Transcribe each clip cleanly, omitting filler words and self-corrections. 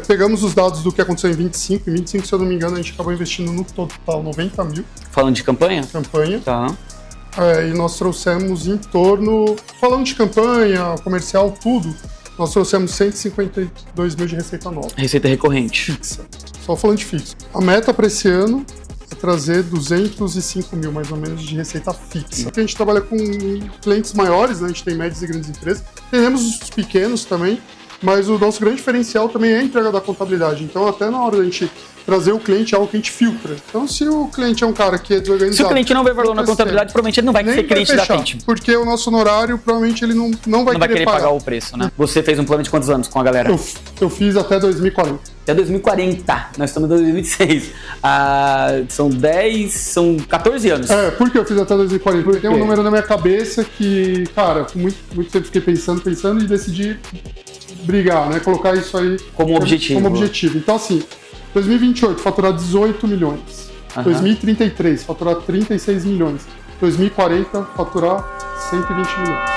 pegamos os dados do que aconteceu em 25. Em 25, se eu não me engano, a gente acabou investindo no total 90 mil. Falando de campanha? Campanha. Tá. E nós trouxemos em torno, falando de campanha, comercial, tudo, nós trouxemos 152 mil de receita nova. Receita recorrente. Fixa. Só falando de fixo. A meta para esse ano é trazer 205 mil, mais ou menos, de receita fixa. Porque a gente trabalha com clientes maiores, né? A gente tem médias e grandes empresas. Temos os pequenos também, mas o nosso grande diferencial também é a entrega da contabilidade. Então, até na hora da gente trazer o cliente é algo que a gente filtra. Então, se o cliente é um cara que é desorganizado... Se o cliente não vê valor na contabilidade, provavelmente ele não vai ser cliente da Attentive. Porque o nosso honorário, provavelmente, ele não vai querer pagar o preço, né? Você fez um plano de quantos anos com a galera? Eu fiz até 2040. Até 2040. Nós estamos em 2026. São 14 anos. Por que eu fiz até 2040? Porque tem um número na minha cabeça que, cara, muito tempo fiquei pensando e decidi brigar, né? Colocar isso aí como objetivo. Então, assim, 2028, faturar 18 milhões. 2033, faturar 36 milhões. 2040, faturar 120 milhões.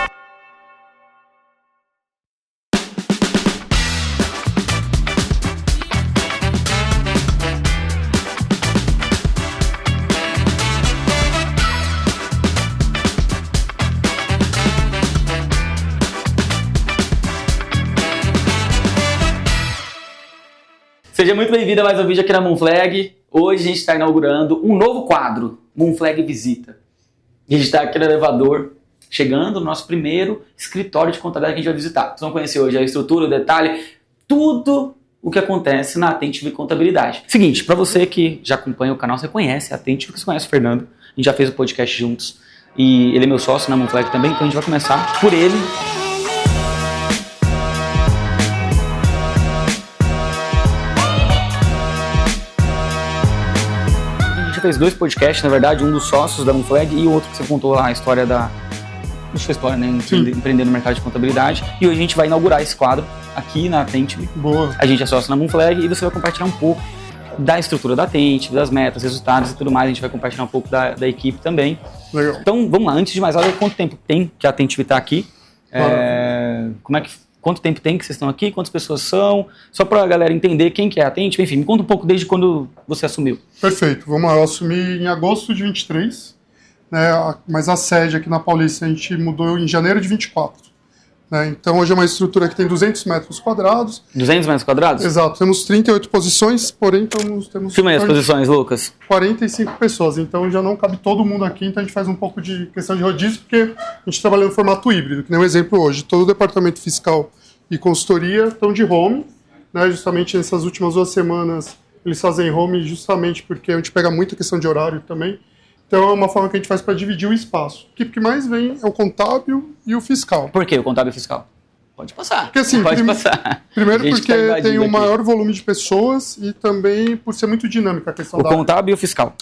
Seja muito bem-vindo a mais um vídeo aqui na Moonflag. Hoje a gente está inaugurando um novo quadro, Moonflag Visita. E a gente está aqui no elevador, chegando no nosso primeiro escritório de contabilidade que a gente vai visitar. Vocês vão conhecer hoje a estrutura, o detalhe, tudo o que acontece na Attentive Contabilidade. Seguinte, para você que já acompanha o canal, você conhece a Attentive, você conhece o Fernando. A gente já fez o podcast juntos e ele é meu sócio na Moonflag também, então a gente vai começar por ele. Fez dois podcasts, na verdade, um dos sócios da Moonflag e o outro que você contou lá a história da sua história, né? Empreender no mercado de contabilidade. E hoje a gente vai inaugurar esse quadro aqui na Attentive. Boa. A gente é sócio na Moonflag e você vai compartilhar um pouco da estrutura da Attentive, das metas, resultados e tudo mais. A gente vai compartilhar um pouco da equipe também. Legal. Então, vamos lá. Antes de mais nada, quanto tempo tem que a Attentive está aqui? Quanto tempo tem que vocês estão aqui? Quantas pessoas são? Só para a galera entender quem que é a Attentive. Enfim, me conta um pouco desde quando você assumiu. Perfeito. Vamos lá. Eu assumi em agosto de 23, né? Mas a sede aqui na Paulista a gente mudou em janeiro de 24. Né? Então hoje é uma estrutura que tem 200 metros quadrados. 200 metros quadrados? Exato. Temos 38 posições, porém temos... Filma aí as posições, Lucas. 45 pessoas. Então já não cabe todo mundo aqui. Então a gente faz um pouco de questão de rodízio, porque a gente trabalha no formato híbrido. Que nem um exemplo hoje. Todo o departamento fiscal e consultoria estão de home, né? Justamente nessas últimas 2 semanas eles fazem home justamente porque a gente pega muita questão de horário também. Então é uma forma que a gente faz para dividir o espaço. O que mais vem é o contábil e o fiscal. Por que o contábil e o fiscal? Pode passar. Porque, assim, passar. Primeiro porque tem um maior volume de pessoas e também por ser muito dinâmica a questão da contábil e o fiscal.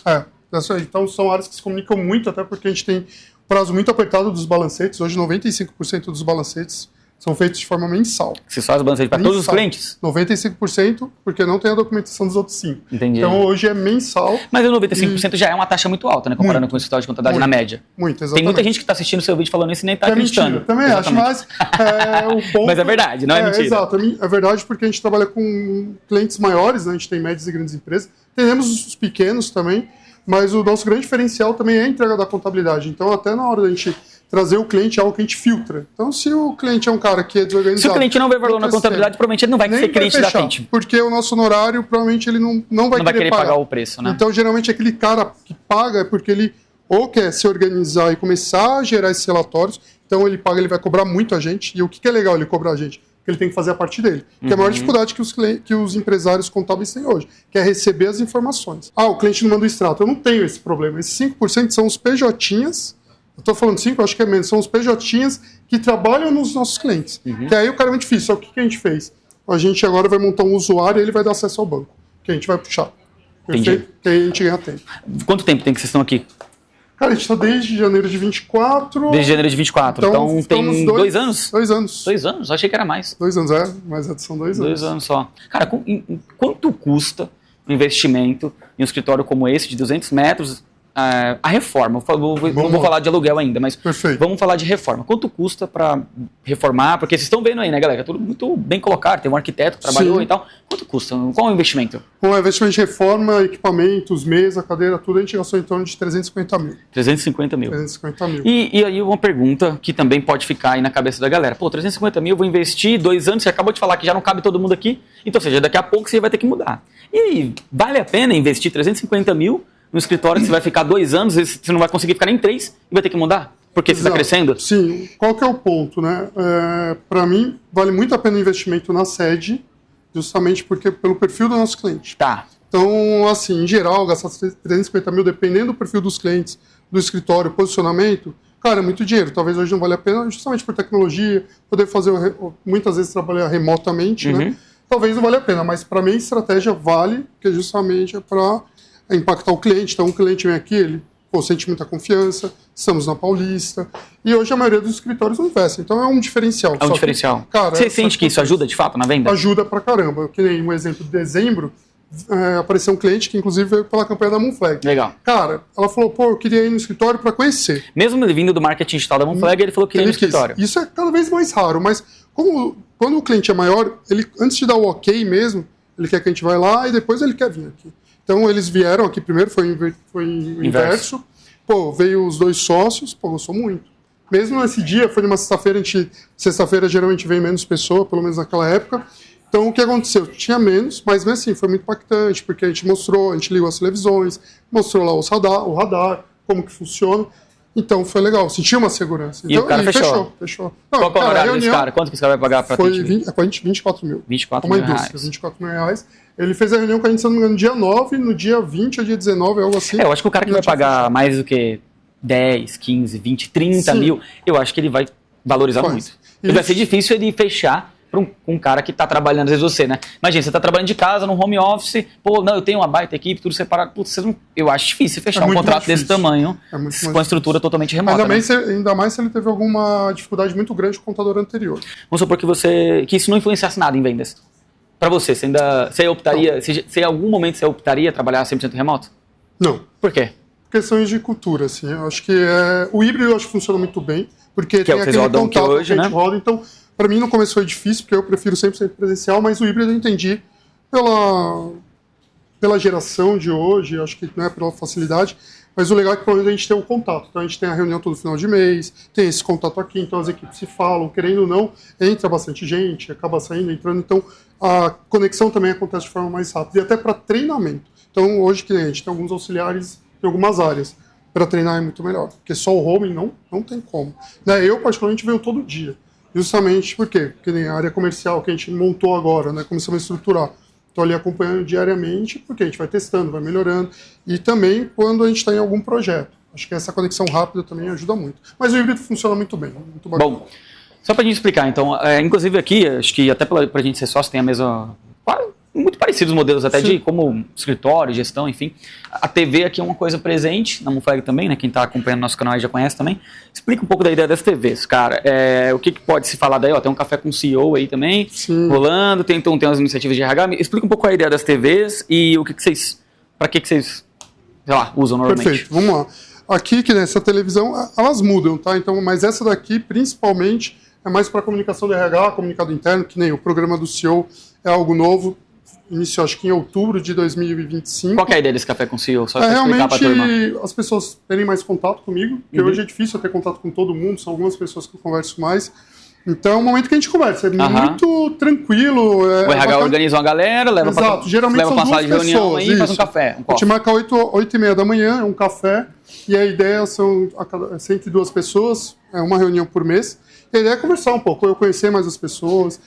Então são áreas que se comunicam muito, até porque a gente tem prazo muito apertado dos balancetes. Hoje 95% dos balancetes são feitos de forma mensal. Você faz o balancete para todos os clientes? 95%, porque não tem a documentação dos outros 5%. Entendi. Então hoje é mensal. Mas o 95% já é uma taxa muito alta, né? Comparando com o escritório de contabilidade na média. Muito, exatamente. Tem muita gente que está assistindo o seu vídeo falando isso e nem está acreditando. Mentira, também exatamente. Acho, mas o ponto... Mas é verdade, não é mentira. Exato, é verdade porque a gente trabalha com clientes maiores, né? A gente tem médias e grandes empresas. Temos os pequenos também, mas o nosso grande diferencial também é a entrega da contabilidade. Então até na hora da gente trazer o cliente é algo que a gente filtra. Então, se o cliente é um cara que é desorganizado... Se o cliente não vê valor na contabilidade, provavelmente ele não vai ser cliente da Attentive. Porque o nosso honorário, provavelmente, ele não vai querer pagar o preço, né? Então, geralmente, aquele cara que paga é porque ele ou quer se organizar e começar a gerar esses relatórios, então ele paga, ele vai cobrar muito a gente. E o que é legal ele cobrar a gente? Porque ele tem que fazer a parte dele. Que é a maior dificuldade que os empresários contábeis têm hoje, que é receber as informações. O cliente não manda o extrato. Eu não tenho esse problema. Esses 5% são os PJinhas. Eu estou falando 5, acho que é menos. São os PJinhas que trabalham nos nossos clientes. Que aí o cara é muito difícil. Só que o que a gente fez? A gente agora vai montar um usuário e ele vai dar acesso ao banco. Que a gente vai puxar. Perfeito? Que aí a gente ganha tempo. Quanto tempo tem que vocês estão aqui? Cara, a gente está desde janeiro de 24. Desde janeiro de 24. Então tem 2 anos? 2 anos. 2 anos? Eu achei que era mais. 2 anos, mas são 2 anos. 2 anos só. Cara, quanto custa um investimento em um escritório como esse, de 200 metros, a reforma. Não vou falar de aluguel ainda, mas Perfeito. Vamos falar de reforma. Quanto custa para reformar? Porque vocês estão vendo aí, né, galera? Tudo muito bem colocado. Tem um arquiteto que trabalhou Sim. e tal. Quanto custa? Qual é o investimento? Com investimento de reforma, equipamentos, mesa, cadeira, tudo, a gente gastou em torno de 350 mil. 350 mil. 350 mil. E aí uma pergunta que também pode ficar aí na cabeça da galera. Pô, 350 mil, vou investir 2 anos, você acabou de falar que já não cabe todo mundo aqui, então, ou seja, daqui a pouco você vai ter que mudar. E aí, vale a pena investir 350 mil no escritório que você vai ficar 2 anos, você não vai conseguir ficar nem 3 e vai ter que mudar? Porque você está crescendo? Sim. Qual que é o ponto, né? Para mim, vale muito a pena o investimento na sede, justamente porque pelo perfil do nosso cliente. Tá. Então, assim, em geral, gastar 350 mil, dependendo do perfil dos clientes, do escritório, posicionamento, cara, é muito dinheiro. Talvez hoje não valha a pena, justamente por tecnologia, poder fazer, muitas vezes, trabalhar remotamente, né? Talvez não valha a pena, mas para mim a estratégia vale, porque justamente é para impactar o cliente. Então, o cliente vem aqui, ele sente muita confiança, estamos na Paulista, e hoje a maioria dos escritórios não investem. Então, é um diferencial. É um diferencial. Cara, você sente que isso ajuda, de fato, na venda? Ajuda pra caramba. Que nem um exemplo, de dezembro, apareceu um cliente que, inclusive, veio pela campanha da Moonflag. Legal. Cara, ela falou, pô, eu queria ir no escritório para conhecer. Mesmo ele vindo do marketing digital da Moonflag, ele falou que queria ir no escritório. Isso é cada vez mais raro, mas quando o cliente é maior, ele, antes de dar o ok mesmo, ele quer que a gente vá lá e depois ele quer vir aqui. Então, eles vieram aqui primeiro, foi o inverso. Pô, veio os 2 sócios, pô, gostou muito. Mesmo nesse dia, foi numa sexta-feira, sexta-feira geralmente vem menos pessoa, pelo menos naquela época. Então, o que aconteceu? Tinha menos, mas mesmo assim, foi muito impactante, porque a gente mostrou, a gente ligou as televisões, mostrou lá o radar, como que funciona. Então, foi legal, sentiu uma segurança. E então, o cara fechou. Não, qual que é o horário desse cara? Quanto que esse cara vai pagar para Foi 24 mil. 24 mil reais. 24 mil reais. Ele fez a reunião com a gente, se não me engano, no dia 9, no dia 20 ou dia 19, algo assim. Eu acho que o cara que vai pagar mais do que 10, 15, 20, 30 mil, eu acho que ele vai valorizar muito. E vai ser difícil ele fechar para um cara que está trabalhando, às vezes você, né? Imagina, você está trabalhando de casa, no home office, pô, não, eu tenho uma baita equipe, tudo separado. Putz, eu acho difícil fechar um contrato desse tamanho com a estrutura totalmente remota. Ainda mais se ele teve alguma dificuldade muito grande com o contador anterior. Vamos supor que isso não influenciasse nada em vendas. Para você, você optaria, se em algum momento você optaria trabalhar 100% remoto? Não. Por quê? Questões de cultura, assim. Eu acho que o híbrido eu acho que funciona muito bem, porque que tem aquele contato hoje, que a gente roda. Então, para mim no começo foi difícil, porque eu prefiro 100% presencial, mas o híbrido eu entendi pela geração de hoje, acho que não é pela facilidade, mas o legal é que pelo menos a gente tem um contato. Então a gente tem a reunião todo final de mês, tem esse contato aqui, então as equipes se falam, querendo ou não, entra bastante gente, acaba saindo, entrando, então a conexão também acontece de forma mais rápida, e até para treinamento. Então hoje que a gente tem alguns auxiliares em algumas áreas, para treinar é muito melhor, porque só o home não tem como. Né? Eu particularmente venho todo dia, justamente porque nem a área comercial que a gente montou agora, né, começamos a estruturar. Estou ali acompanhando diariamente, porque a gente vai testando, vai melhorando, e também quando a gente está em algum projeto. Acho que essa conexão rápida também ajuda muito. Mas o híbrido funciona muito bem, muito bacana. Bom, só para a gente explicar, então, inclusive aqui, acho que até para a gente ser sócio tem a mesma... Muito parecidos os modelos até de como escritório, gestão, enfim. A TV aqui é uma coisa presente, na Moonflag também, né? Quem está acompanhando nosso canal aí já conhece também. Explica um pouco da ideia das TVs, cara. O que pode se falar daí? Ó, tem um café com o CEO aí também, rolando, tem umas iniciativas de RH. Explica um pouco a ideia das TVs e o que vocês, para que vocês, sei lá, usam normalmente. Perfeito, vamos lá. Aqui, que nessa televisão, elas mudam, tá? Então, mas essa daqui, principalmente, é mais para comunicação do RH, comunicado interno, que nem o programa do CEO é algo novo. Iniciou, acho que em outubro de 2025. Qual que é a ideia desse café com o CEO? Só para explicar para a turma. As pessoas terem mais contato comigo, porque hoje é difícil eu ter contato com todo mundo, são algumas pessoas que eu converso mais. Então é um momento que a gente conversa, é muito tranquilo. O RH organiza uma galera, leva para geralmente são 2 pessoas aí, faz um café. A gente marca 8h30 da manhã, é um café, e a ideia são entre 2 pessoas, é uma reunião por mês. E a ideia é conversar um pouco, eu conhecer mais as pessoas.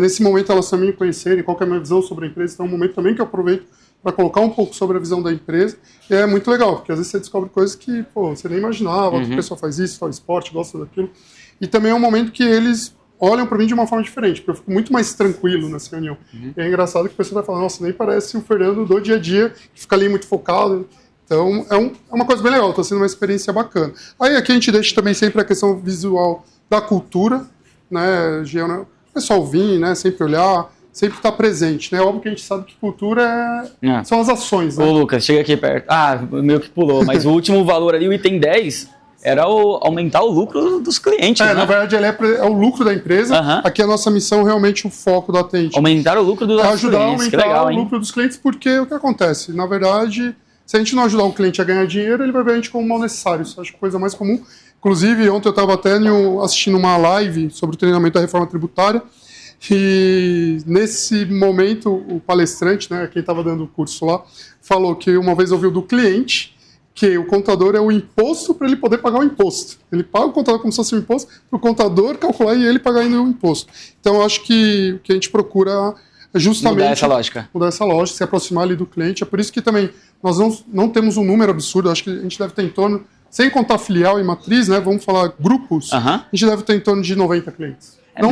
Nesse momento elas também me conhecerem, qual que é a minha visão sobre a empresa, então é um momento também que eu aproveito para colocar um pouco sobre a visão da empresa, e é muito legal, porque às vezes você descobre coisas que você nem imaginava, que a pessoa faz isso, faz esporte, gosta daquilo, e também é um momento que eles olham para mim de uma forma diferente, porque eu fico muito mais tranquilo nessa reunião. E é engraçado que a pessoa vai falar, nossa, nem parece o Fernando do dia a dia, que fica ali muito focado. Então é uma coisa bem legal, está sendo uma experiência bacana. Aí aqui a gente deixa também sempre a questão visual da cultura, né, o pessoal vir, né, sempre olhar, sempre estar presente, né? Óbvio que a gente sabe que cultura são as ações, né? Ô, Lucas, chega aqui perto. Meio que pulou, mas o último valor ali, o item 10, era aumentar o lucro dos clientes, né? Na verdade, ele é o lucro da empresa. Aqui a nossa missão, realmente, o foco da Atenti. Aumentar o lucro dos clientes, ajudar a aumentar o lucro dos clientes, porque o que acontece? Na verdade, se a gente não ajudar o cliente a ganhar dinheiro, ele vai ver a gente como mal necessário. Isso acho que é a coisa mais comum. Inclusive, ontem eu estava até assistindo uma live sobre o treinamento da reforma tributária, e nesse momento o palestrante, né, quem estava dando o curso lá, falou que uma vez ouviu do cliente que o contador é o imposto para ele poder pagar o imposto. Ele paga o contador como se fosse um imposto, para o contador calcular e ele pagar ainda o imposto. Então, eu acho que o que a gente procura é justamente mudar essa lógica, se aproximar ali do cliente. É por isso que também nós não temos um número absurdo. Acho que a gente deve ter em torno, sem contar filial e matriz, né, vamos falar grupos, a gente deve ter em torno de 90 clientes. Não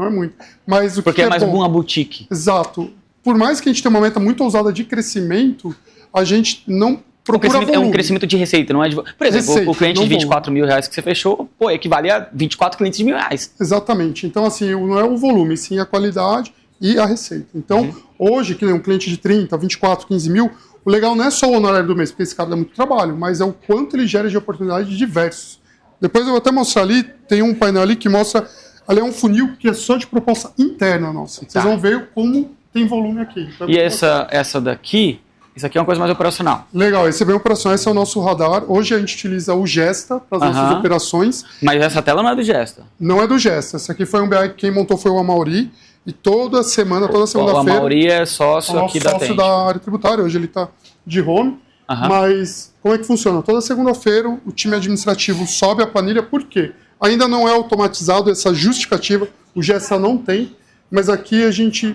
é muito. Mas porque é mais uma boutique. Exato. Por mais que a gente tenha uma meta muito ousada de crescimento, a gente não procura volume. É um crescimento de receita, não é de... Por exemplo, o cliente de 24 mil reais que você fechou, equivale a 24 clientes de R$1.000. Exatamente. Então, assim, não é o volume, sim a qualidade e a receita. Então, hoje, que nem um cliente de 30, 24, 15 mil, o legal não é só o honorário do mês, porque esse cara dá muito trabalho, mas é o quanto ele gera de oportunidades diversos. Depois eu vou até mostrar ali, tem um painel ali que mostra... Ali é um funil que é só de proposta interna nossa. Vocês vão ver como tem volume aqui. Então, e essa daqui, isso aqui é uma coisa mais operacional. Legal, esse é bem operacional, esse é o nosso radar. Hoje a gente utiliza o Gesta para as nossas operações. Mas essa tela não é do Gesta? Não é do Gesta. Essa aqui foi um BI que quem montou foi o Amaury. E toda segunda-feira... O Amaury é sócio aqui da Atenti. Sócio da área tributária. Hoje ele está de home. Mas como é que funciona? Toda segunda-feira o time administrativo sobe a planilha. Por quê? Ainda não é automatizado essa justificativa, o Gesta não tem, mas aqui a gente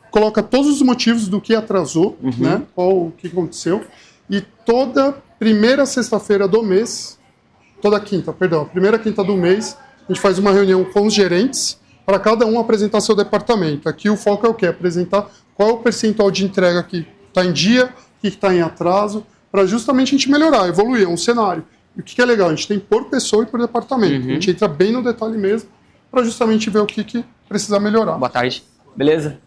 coloca todos os motivos do que atrasou, né, o que aconteceu, e toda primeira sexta-feira do mês, primeira quinta do mês, a gente faz uma reunião com os gerentes para cada um apresentar seu departamento. Aqui o foco é o quê? Apresentar qual é o percentual de entrega que está em dia, que está em atraso, para justamente a gente melhorar, evoluir, é um cenário. E o que é legal? A gente tem por pessoa e por departamento. A gente entra bem no detalhe mesmo para justamente ver o que precisa melhorar. Boa tarde. Beleza?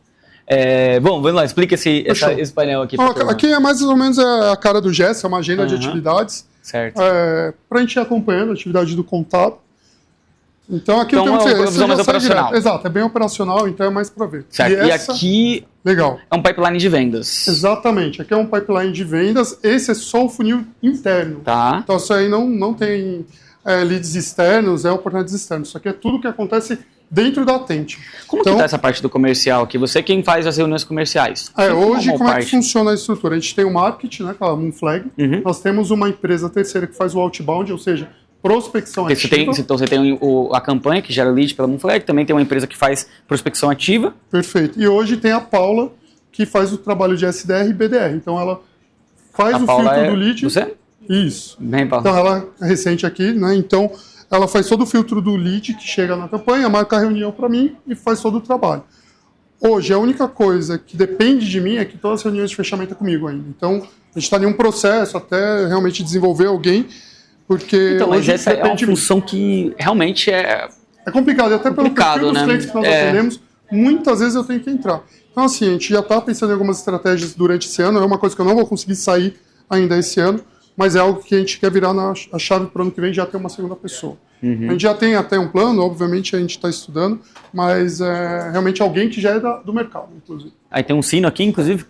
Bom, vamos lá, explica esse painel aqui. Aqui é mais ou menos a cara do Gesta, é uma agenda de atividades. Certo. Para a gente ir acompanhando a atividade do contábil. Então aqui é uma visão mais operacional. Exato, é bem operacional, então é mais para ver. Certo. E aqui legal. É um pipeline de vendas. Exatamente, aqui é um pipeline de vendas, esse é só o funil interno. Tá. Então isso aí não tem leads externos, oportunidades externas. Isso aqui é tudo que acontece dentro da Atenti. Como que tá essa parte do comercial aqui? Você quem faz as reuniões comerciais? Hoje, como é que funciona a estrutura? A gente tem o marketing, né, aquela Moonflag. Nós temos uma empresa terceira que faz o outbound, ou seja, prospecção ativa. Então você tem a campanha que gera lead pela Moonflag, também tem uma empresa que faz prospecção ativa. Perfeito. E hoje tem a Paula, que faz o trabalho de SDR e BDR. Então ela faz o filtro do lead. Você? Isso. Bem, Paula. Então ela é recente aqui, né? Então ela faz todo o filtro do lead que chega na campanha, marca a reunião para mim e faz todo o trabalho. Hoje, a única coisa que depende de mim é que todas as reuniões de fechamento é comigo ainda. Então, a gente está em um processo até realmente desenvolver alguém, porque... Então, mas essa é uma função que realmente é... É complicado, até pelo perfil dos né? clientes que nós atendemos, muitas vezes eu tenho que entrar. Então, assim, a gente já está pensando em algumas estratégias durante esse ano, é uma coisa que eu não vou conseguir sair ainda esse ano, mas é algo que a gente quer virar a chave para o ano que vem, já ter uma segunda pessoa. A gente já tem até um plano, obviamente a gente está estudando, mas é realmente alguém que já é do mercado, inclusive. Aí tem um sino aqui, inclusive,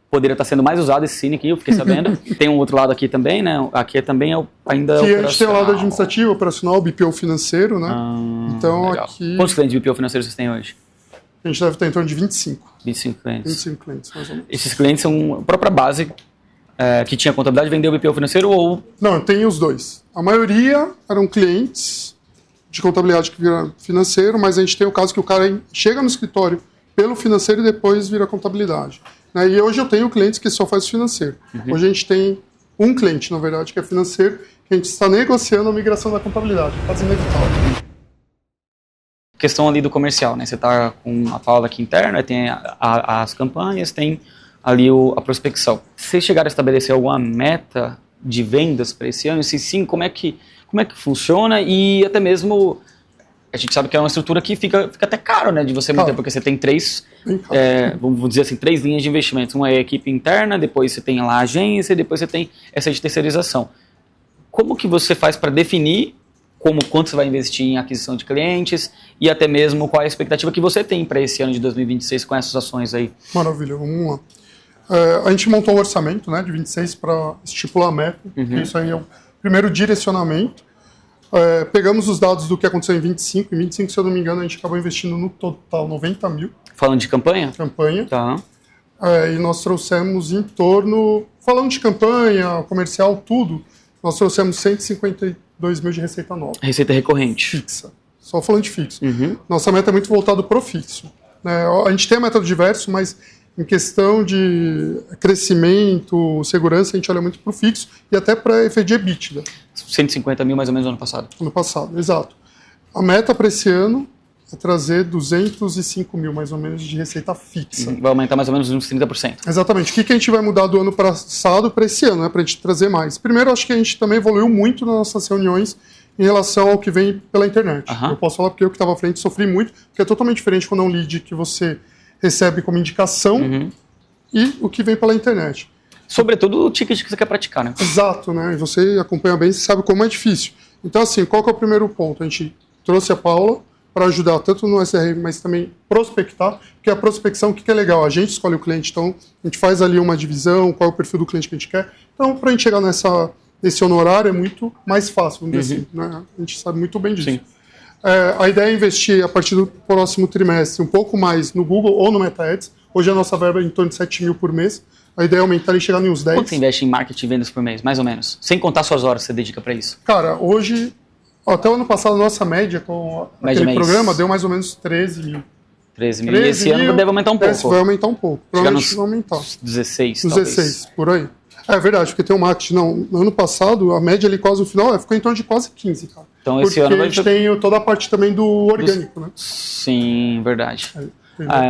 poderia estar sendo mais usado esse sino aqui, eu fiquei sabendo. Tem um outro lado aqui também, né? Aqui também ainda que a gente tem o lado administrativo, operacional, BPO financeiro, né? Então legal. Aqui... Quantos clientes de BPO financeiro vocês têm hoje? A gente deve ter em torno de 25. 25 clientes. 25 clientes, mais ou menos. Esses clientes são a própria base que tinha contabilidade, vendeu o BPO financeiro ou... Não, tem os dois. A maioria eram clientes de contabilidade que vira financeiro, mas a gente tem o caso que o cara chega no escritório pelo financeiro e depois vira contabilidade. E hoje eu tenho clientes que só faz financeiro. Hoje a gente tem um cliente, na verdade, que é financeiro, que a gente está negociando a migração da contabilidade, quase inevitável. Questão ali do comercial, né? Você está com a Paula aqui interna, tem as campanhas, tem ali a prospecção. Vocês chegaram a estabelecer alguma meta de vendas para esse ano? Se sim, como é que funciona? E até mesmo a gente sabe que é uma estrutura que fica até caro, né, de você manter, porque você tem vamos dizer assim, 3 linhas de investimentos. Uma é a equipe interna, depois você tem lá a agência, e depois você tem essa de terceirização. Como que você faz para definir quanto você vai investir em aquisição de clientes e até mesmo qual é a expectativa que você tem para esse ano de 2026 com essas ações aí? Maravilha, vamos lá. A gente montou um orçamento, né, de 26 para estipular a meta, isso aí é o primeiro direcionamento. Pegamos os dados do que aconteceu em 25, se eu não me engano, a gente acabou investindo no total 90 mil. Falando de campanha? Campanha. Tá. E nós trouxemos em torno, falando de campanha, comercial, tudo, nós trouxemos 152 mil de receita nova. Receita recorrente. Fixa. Só falando de fixo. Nossa meta é muito voltada para o fixo. A gente tem a meta do diverso, mas em questão de crescimento, segurança, a gente olha muito para o fixo e até para efeito de EBITDA. 150 mil mais ou menos no ano passado. Ano passado, exato. A meta para esse ano é trazer 205 mil mais ou menos de receita fixa. Vai aumentar mais ou menos uns 30%. Exatamente. O que a gente vai mudar do ano passado para esse ano, né, para a gente trazer mais? Primeiro, acho que a gente também evoluiu muito nas nossas reuniões em relação ao que vem pela internet. Eu posso falar porque eu que estava à frente sofri muito, porque é totalmente diferente quando é um lead que você recebe como indicação e o que vem pela internet. Sobretudo o ticket que você quer praticar, né? Exato, né? E você acompanha bem, você sabe como é difícil. Então, assim, qual que é o primeiro ponto? A gente trouxe a Paula para ajudar tanto no SRM, mas também prospectar, porque a prospecção, o que é legal? A gente escolhe o cliente, então a gente faz ali uma divisão, qual é o perfil do cliente que a gente quer. Então, para a gente chegar nesse honorário é muito mais fácil, vamos dizer assim, né? A gente sabe muito bem disso. Sim. A ideia é investir a partir do próximo trimestre um pouco mais no Google ou no Meta Ads. Hoje a nossa verba é em torno de 7 mil por mês. A ideia é aumentar e chegar em uns 10. Quanto você investe em marketing e vendas por mês, mais ou menos? Sem contar suas horas que você dedica para isso. Cara, hoje, até o ano passado, a nossa média com aquele programa deu mais ou menos 13 mil. 13 mil. E esse ano deve aumentar um pouco. Esse vai aumentar um pouco. Provavelmente vai aumentar. 16, 16, por aí. É verdade, porque tem o marketing. Não, no ano passado, a média ali quase no final ficou em torno de quase 15, cara. Então esse ano a gente tem toda a parte também do orgânico, né? Sim, verdade.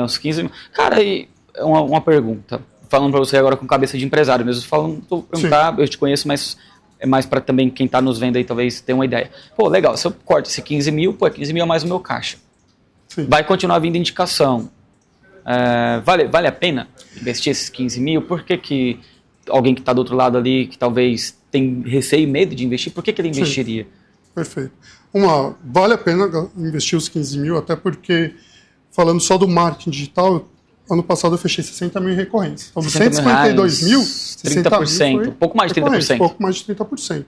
Uns 15 mil. Cara, e uma pergunta. Falando para você agora com cabeça de empresário mesmo. Tô perguntar, eu te conheço, mas é mais para também quem tá nos vendo aí talvez ter uma ideia. Pô, legal, se eu corto esse 15 mil, 15 mil é mais o meu caixa. Sim. Vai continuar vindo indicação. Vale a pena investir esses 15 mil? Por que alguém que está do outro lado ali, que talvez tem receio e medo de investir, por que ele investiria? Sim. Perfeito. Vale a pena investir os 15 mil, até porque, falando só do marketing digital, ano passado eu fechei 60 mil em recorrência. Então, dos 152 mil, 30%, um pouco mais de 30%. Pouco mais de 30%.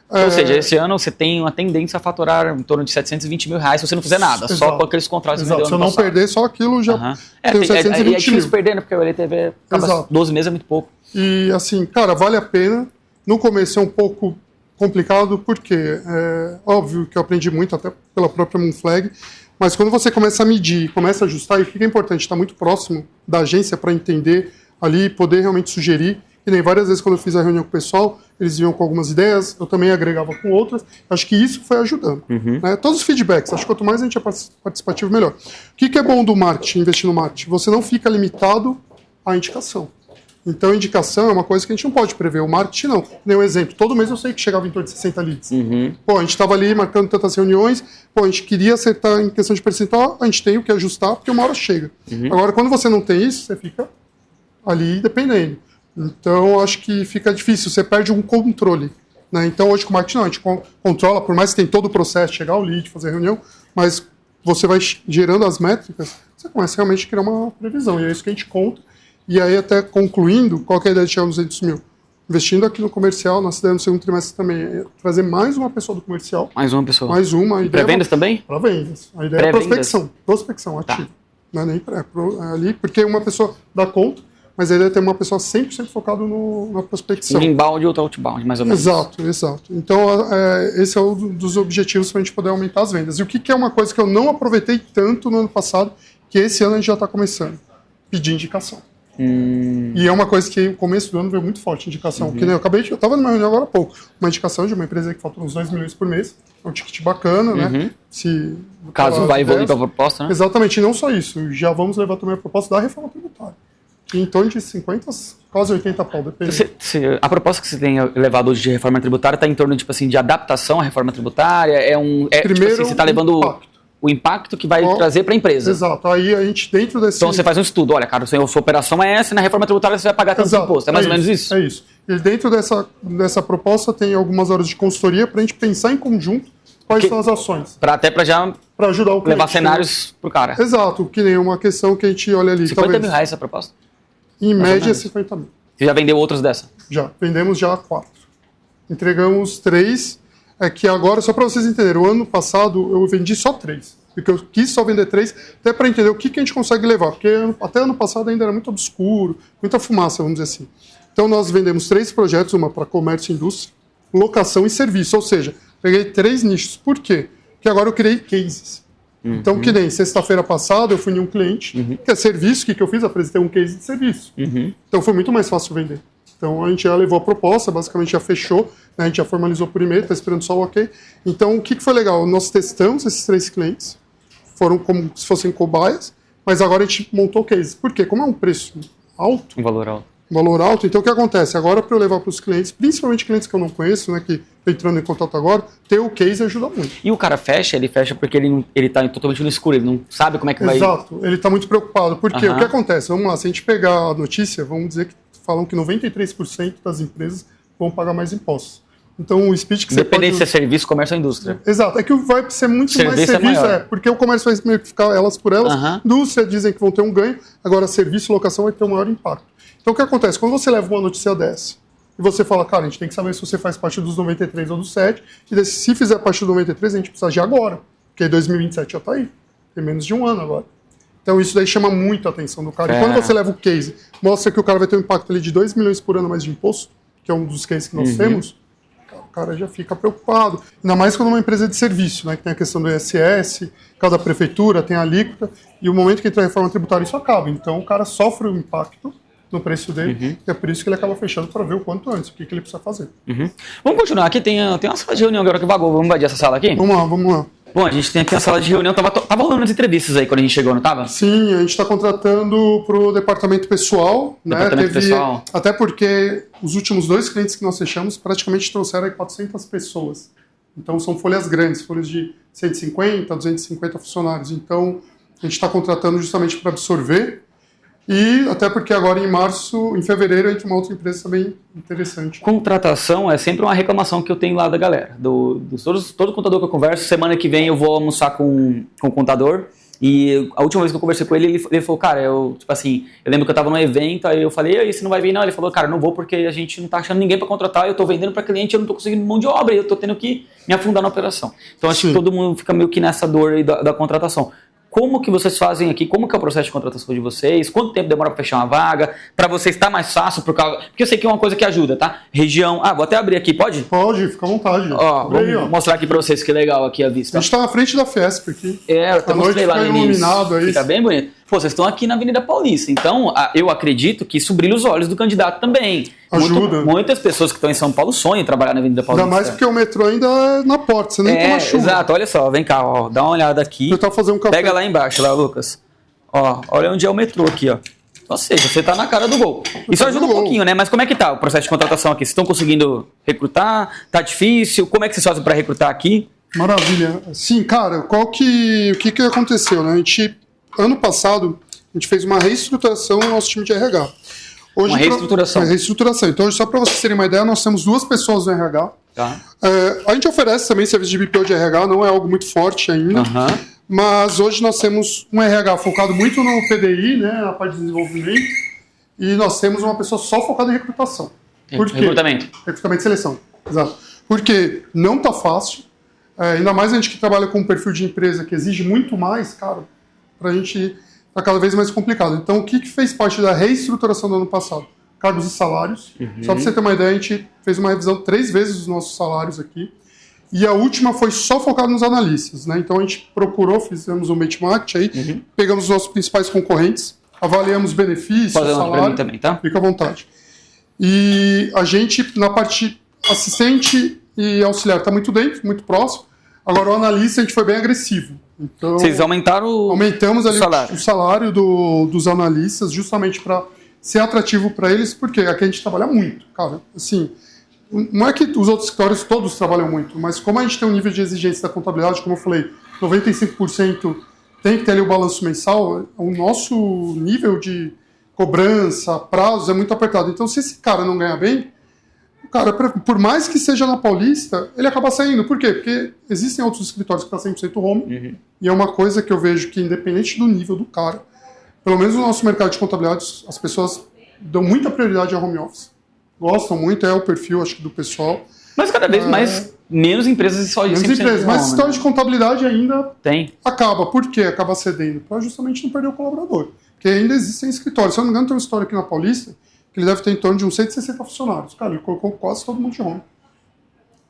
Ou seja, esse ano você tem uma tendência a faturar em torno de 720 mil reais se você não fizer nada, só com aqueles contratos que você vendeu ano passado. Se eu não perder só aquilo, já tenho 720 mil. É difícil perder, né? Porque o LTV acaba 12 meses é muito pouco. E assim, cara, vale a pena. No começo é um pouco complicado, porque é óbvio que eu aprendi muito, até pela própria Moonflag, mas quando você começa a medir, começa a ajustar, e o que é importante, estar muito próximo da agência para entender ali, poder realmente sugerir. E nem várias vezes quando eu fiz a reunião com o pessoal, eles vinham com algumas ideias, eu também agregava com outras. Acho que isso foi ajudando. Né? Todos os feedbacks, acho que quanto mais a gente é participativo, melhor. O que é bom do marketing, investir no marketing? Você não fica limitado à indicação. Então, a indicação é uma coisa que a gente não pode prever. O marketing não. Nem um exemplo. Todo mês eu sei que chegava em torno de 60 leads. Pô, a gente estava ali marcando tantas reuniões, a gente queria acertar em questão de percentual, a gente tem o que ajustar, porque uma hora chega. Agora, quando você não tem isso, você fica ali dependendo. Então, acho que fica difícil, você perde um controle. Né? Então, hoje com o marketing não, a gente controla, por mais que tem todo o processo, chegar ao lead, fazer reunião, mas você vai gerando as métricas, você começa realmente a criar uma previsão, e é isso que a gente conta. E aí, até concluindo, qual que é a ideia de chegar nos 200 mil? Investindo aqui no comercial, nossa ideia no segundo trimestre também é trazer mais uma pessoa do comercial. Mais uma pessoa. Mais uma. Para vendas também? Para vendas. A ideia é prospecção ativa. Não é nem ali, porque uma pessoa dá conta, mas a ideia é ter uma pessoa 100% focada na prospecção. Um inbound e outro outbound, mais ou menos. Exato. Então, esse é um dos objetivos para a gente poder aumentar as vendas. E o que é uma coisa que eu não aproveitei tanto no ano passado, que esse ano a gente já está começando? Pedir indicação. E é uma coisa que no começo do ano veio muito forte, indicação. Que, né, eu estava numa reunião agora há pouco, uma indicação de uma empresa que fatura uns 2 milhões por mês, é um ticket bacana, né? Caso vai evoluir para a proposta, né? Exatamente, e não só isso, já vamos levar também a proposta da reforma tributária. Em torno de 50, quase 80 pau, depende. A proposta que você tem levado hoje de reforma tributária está em torno tipo assim, de adaptação à reforma tributária? Primeiro, tipo assim, você está levando o impacto que vai trazer para a empresa. Exato. Aí a gente, dentro desse... Então você faz um estudo, olha, cara, sua operação é essa, na reforma tributária você vai pagar tanto imposto. É mais ou menos isso? É isso. E dentro dessa proposta tem algumas horas de consultoria para a gente pensar em conjunto quais são as ações. Para já para ajudar o cliente, levar cenários pro cara. Exato, que nem uma questão que a gente olha ali. 50 mil reais essa proposta? Em média, 50 mil. Você já vendeu outros dessa? Já. Vendemos já 4. Entregamos 3. É que agora, só para vocês entenderem, o ano passado eu vendi só 3. Porque eu quis só vender 3, até para entender o que a gente consegue levar. Porque até ano passado ainda era muito obscuro, muita fumaça, vamos dizer assim. Então nós vendemos 3 projetos, uma para comércio e indústria, locação e serviço. Ou seja, peguei 3 nichos. Por quê? Porque agora eu criei cases. Então, que nem sexta-feira passada, eu fui em um cliente, que é serviço, o que eu fiz? Apresentei um case de serviço. Então, foi muito mais fácil vender. Então, a gente já levou a proposta, basicamente já fechou, né? A gente já formalizou por e-mail, está esperando só o ok. Então, o que foi legal? Nós testamos esses 3 clientes, foram como se fossem cobaias, mas agora a gente montou o case. Por quê? Como é um preço alto, um valor alto, então o que acontece? Agora, para eu levar para os clientes, principalmente clientes que eu não conheço, né, que estão entrando em contato agora, ter o case ajuda muito. E o cara ele fecha porque ele está totalmente no escuro, ele não sabe como é que vai... Exato, ele está muito preocupado. Por quê? O que acontece? Vamos lá, se a gente pegar a notícia, vamos dizer que falam que 93% das empresas vão pagar mais impostos. Então, o speech que você independente se é serviço, comércio ou indústria. Exato, é que vai ser muito mais serviço, porque o comércio vai meio que ficar elas por elas, indústria dizem que vão ter um ganho, agora serviço e locação vai ter um maior impacto. Então, o que acontece? Quando você leva uma notícia dessa, e você fala, cara, a gente tem que saber se você faz parte dos 93 ou dos 7, e se fizer parte do 93, a gente precisa de agora, porque 2027 já está aí, tem menos de um ano agora. Então, isso daí chama muito a atenção do cara. E quando você leva o case, mostra que o cara vai ter um impacto ali de 2 milhões por ano mais de imposto, que é um dos cases que nós temos, o cara já fica preocupado. Ainda mais quando é uma empresa de serviço, né, que tem a questão do ISS, cada prefeitura tem a alíquota, e o momento que entra a reforma tributária, isso acaba. Então, o cara sofre o impacto no preço dele, e é por isso que ele acaba fechando para ver o quanto antes, o que ele precisa fazer. Vamos continuar aqui, tem uma sala de reunião agora que vagou, vamos invadir essa sala aqui? Vamos lá. Bom, a gente tem aqui a sala de reunião, tava rolando as entrevistas aí quando a gente chegou, não tava? Sim, a gente está contratando para o departamento pessoal, departamento pessoal. Até porque os últimos 2 clientes que nós fechamos praticamente trouxeram aí 400 pessoas. Então são folhas grandes, folhas de 150, 250 funcionários. Então a gente está contratando justamente para absorver. E até porque agora em fevereiro, entra uma outra empresa também interessante. Contratação é sempre uma reclamação que eu tenho lá da galera. Todo contador que eu converso, semana que vem eu vou almoçar com o contador. E a última vez que eu conversei com ele falou, cara, eu lembro que eu tava num evento, aí eu falei, e aí, você não vai vir não? Ele falou, cara, não vou porque a gente não tá achando ninguém para contratar, eu tô vendendo para cliente, eu não tô conseguindo mão de obra, eu tô tendo que me afundar na operação. Então acho que todo mundo fica meio que nessa dor aí da contratação. Como que vocês fazem aqui? Como que é o processo de contratação de vocês? Quanto tempo demora para fechar uma vaga? Para vocês está mais fácil? Porque eu sei que é uma coisa que ajuda, tá? Região... vou até abrir aqui, pode? Pode, fica à vontade. Vamos mostrar aqui para vocês que legal aqui a vista. A gente está na frente da Fiesp aqui. Eu até mostrei lá no início. Aí. Fica bem bonito. Pô, vocês estão aqui na Avenida Paulista, então eu acredito que isso brilha os olhos do candidato também. Ajuda. Muitas pessoas que estão em São Paulo sonham em trabalhar na Avenida Paulista. Ainda mais porque o metrô ainda é na porta, você nem toma chuva. Exato, olha só, vem cá, ó, dá uma olhada aqui. Eu tava fazendo um café. Pega lá embaixo, lá, Lucas. Ó, olha onde é o metrô aqui, ó. Ou seja, você tá na cara do gol. Isso ajuda um pouquinho, né? Mas como é que tá o processo de contratação aqui? Vocês estão conseguindo recrutar? Tá difícil? Como é que vocês fazem para recrutar aqui? Maravilha. Sim, cara, o que aconteceu, né? Ano passado, a gente fez uma reestruturação no nosso time de RH. Hoje, uma reestruturação. Uma reestruturação. Então, só para vocês terem uma ideia, nós temos 2 pessoas no RH. Tá. A gente oferece também serviço de BPO de RH, não é algo muito forte ainda. Mas hoje nós temos um RH focado muito no PDI, né, na parte de desenvolvimento, e nós temos uma pessoa só focada em recrutação. Por quê? Recrutamento. Recrutamento e seleção, exato. Porque não tá fácil, ainda mais a gente que trabalha com um perfil de empresa que exige muito mais, cara, pra gente tá cada vez mais complicado. Então, o que fez parte da reestruturação do ano passado? Cargos e salários. Só para você ter uma ideia, a gente fez uma revisão 3 vezes dos nossos salários aqui. E a última foi só focada nos analistas, né? Então a gente procurou, fizemos um benchmark aí, pegamos os nossos principais concorrentes, avaliamos benefícios, salário. Pra mim também, tá? Fica à vontade. E a gente, na parte assistente e auxiliar, está muito dentro, muito próximo. Agora o analista a gente foi bem agressivo. Então, vocês aumentamos ali o salário dos analistas justamente para ser atrativo para eles, porque aqui a gente trabalha muito, cara. Assim, não é que os outros escritórios todos trabalham muito, mas como a gente tem um nível de exigência da contabilidade, como eu falei, 95% tem que ter ali o balanço mensal, o nosso nível de cobrança, prazos é muito apertado. Então, se esse cara não ganha bem, o cara, por mais que seja na Paulista, ele acaba saindo. Por quê? Porque existem outros escritórios que estão 100% home, e é uma coisa que eu vejo que, independente do nível do cara, pelo menos no nosso mercado de contabilidade, as pessoas dão muita prioridade ao home office. Gostam muito, é o perfil, acho que, do pessoal. Mas cada vez mais, menos empresas só de 100% empresas, mas home, história de contabilidade ainda tem. acaba. Por quê? Acaba cedendo. Para justamente não perder o colaborador. Porque ainda existem escritórios. Se eu não me engano, tem uma história aqui na Paulista que ele deve ter em torno de uns 160 funcionários. Cara, ele colocou quase todo mundo de home.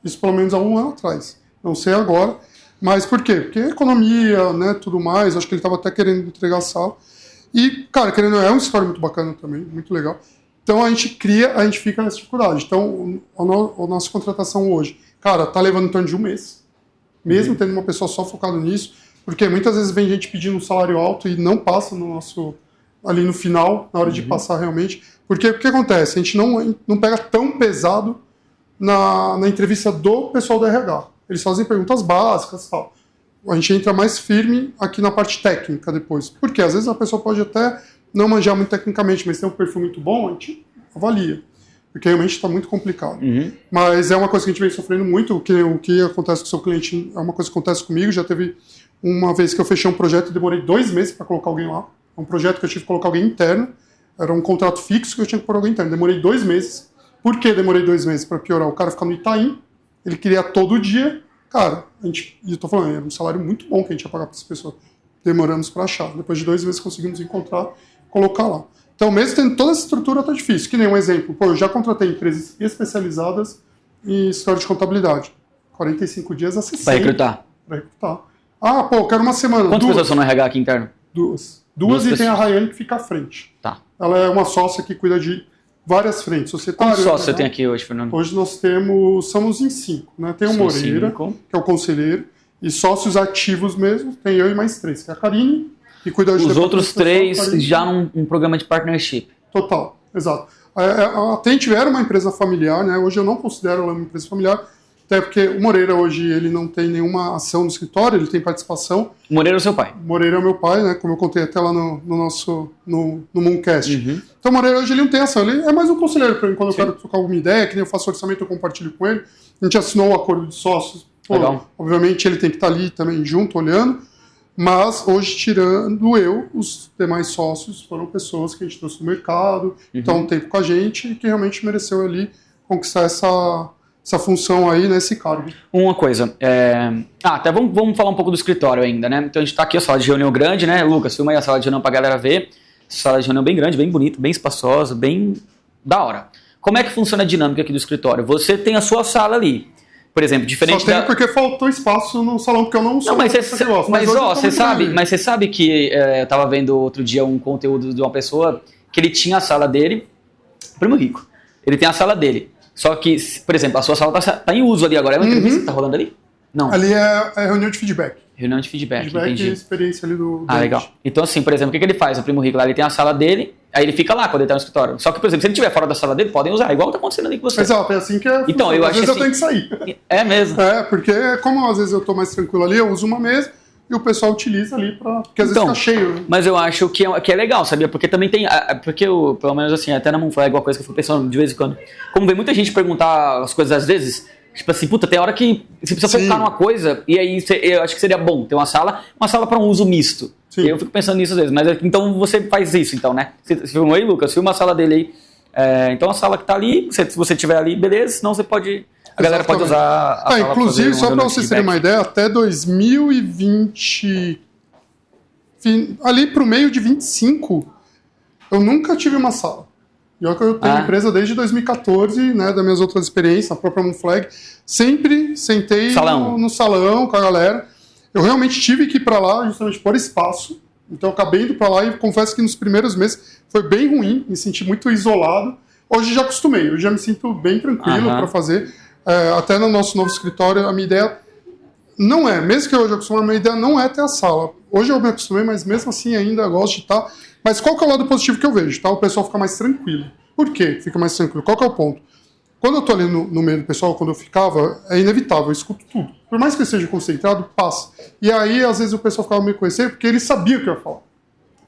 Isso pelo menos há um ano atrás. Não sei agora. Mas por quê? Porque economia, né, tudo mais. Acho que ele estava até querendo entregar a sala. E, cara, querendo, é uma história muito bacana também, muito legal. Então a gente fica nessa dificuldade. Então a nossa contratação hoje, cara, tá levando em torno de um mês. Mesmo tendo uma pessoa só focada nisso, porque muitas vezes vem gente pedindo um salário alto e não passa no nosso, ali no final, na hora de passar realmente. Porque o que acontece? A gente não pega tão pesado na entrevista do pessoal do RH. Eles fazem perguntas básicas e tal. A gente entra mais firme aqui na parte técnica depois. Porque às vezes a pessoa pode até não manjar muito tecnicamente, mas tem um perfil muito bom, a gente avalia. Porque realmente está muito complicado. Mas é uma coisa que a gente vem sofrendo muito. O que acontece com o seu cliente é uma coisa que acontece comigo. Já teve uma vez que eu fechei um projeto e demorei 2 meses para colocar alguém lá. É um projeto que eu tive que colocar alguém interno. Era um contrato fixo que eu tinha que pôr alguém interno. Demorei 2 meses. Por que demorei 2 meses? Para piorar. O cara ficar no Itaim, ele queria todo dia. Cara, e eu tô falando, era um salário muito bom que a gente ia pagar para essa pessoa. Demoramos para achar. Depois de 2 meses conseguimos encontrar, colocar lá. Então, mesmo tendo toda essa estrutura, tá difícil. Que nem um exemplo. Pô, eu já contratei empresas especializadas em história de contabilidade. 45 dias a 60. Para recrutar. Para recrutar. Ah, pô, eu quero uma semana. Quantas pessoas são no RH aqui interno? Duas e tem a Rayane que fica à frente. Tá. Ela é uma sócia que cuida de várias frentes. Quantos sócios você tem aqui hoje, Fernando? Hoje nós somos em 5. Né? Tem o Moreira, que é o conselheiro, e sócios ativos mesmo, tem eu e mais 3, que é a Karine, que cuida hoje. Os outros 3 já num programa de partnership. Total, exato. A Tente era uma empresa familiar, né? Hoje eu não considero ela uma empresa familiar, até porque o Moreira hoje ele não tem nenhuma ação no escritório, ele tem participação. O Moreira é o seu pai? Moreira é o meu pai, né? Como eu contei até lá no Mooncast. Então o Moreira hoje ele não tem ação, ele é mais um conselheiro para mim, quando eu quero trocar alguma ideia, que nem eu faço orçamento, eu compartilho com ele. A gente assinou o acordo de sócios. Pô, obviamente ele tem que estar ali também junto, olhando. Mas hoje, tirando eu, os demais sócios foram pessoas que a gente trouxe no mercado, estão um tempo com a gente e que realmente mereceu ali conquistar essa função aí nesse cargo. Uma coisa, até vamos falar um pouco do escritório ainda, né? Então a gente está aqui, a sala de reunião grande, né? Lucas, filma aí a sala de reunião para a galera ver. Sala de reunião bem grande, bem bonita, bem espaçosa, bem da hora. Como é que funciona a dinâmica aqui do escritório? Você tem a sua sala ali. Por exemplo, diferente Só tem porque faltou espaço no salão, porque eu não sou. Não, mas você sabe que eu estava vendo outro dia um conteúdo de uma pessoa que ele tinha a sala dele, primo rico, ele tem a sala dele, só que, por exemplo, a sua sala tá em uso ali agora, é uma entrevista que tá rolando ali? Não. Ali é reunião de feedback. Reunião de feedback, entendi. E experiência ali do... legal. Então assim, por exemplo, o que ele faz? O primo rico lá, ele tem a sala dele, aí ele fica lá quando ele tá no escritório. Só que, por exemplo, se ele estiver fora da sala dele, podem usar, igual tá acontecendo ali com você. Exato, é assim que é. Então, eu acho às vezes assim, eu tenho que sair. É mesmo. Porque como às vezes eu tô mais tranquilo ali, eu uso uma mesa e o pessoal utiliza ali porque às vezes fica cheio. Né? Mas eu acho que é legal, sabia? Porque também tem, porque eu, pelo menos assim, até na Moonflag, uma coisa que eu fico pensando de vez em quando, como vem muita gente perguntar as coisas às vezes, tipo assim, puta, tem hora que você precisa focar numa coisa, e aí eu acho que seria bom ter uma sala para um uso misto. Sim. Eu fico pensando nisso às vezes, mas então você faz isso, então, né? Você filmou aí, Lucas? Filma a sala dele aí. Então a sala que tá ali, se você estiver ali, beleza, senão você pode... A galera pode usar a sala. Inclusive, só para vocês terem uma ideia, até 2020, ali pro meio de 25, eu nunca tive uma sala. E olha que eu tenho empresa desde 2014, né, das minhas outras experiências, a própria Moonflag, sempre sentei no salão com a galera. Eu realmente tive que ir para lá justamente por espaço, então eu acabei indo para lá e confesso que nos primeiros meses foi bem ruim, me senti muito isolado. Hoje já acostumei, eu já me sinto bem tranquilo para fazer. Até no nosso novo escritório, a minha ideia não é, mesmo que eu hoje acostumei, a minha ideia não é ter a sala. Hoje eu me acostumei, mas mesmo assim ainda gosto de estar. Mas qual que é o lado positivo que eu vejo? Tá? O pessoal fica mais tranquilo. Por quê? Fica mais tranquilo. Qual que é o ponto? quando eu tô ali no meio do pessoal, quando eu ficava, é inevitável, eu escuto tudo. Por mais que eu esteja concentrado, passa. E aí, às vezes, o pessoal ficava me conhecendo porque ele sabia o que eu ia falar.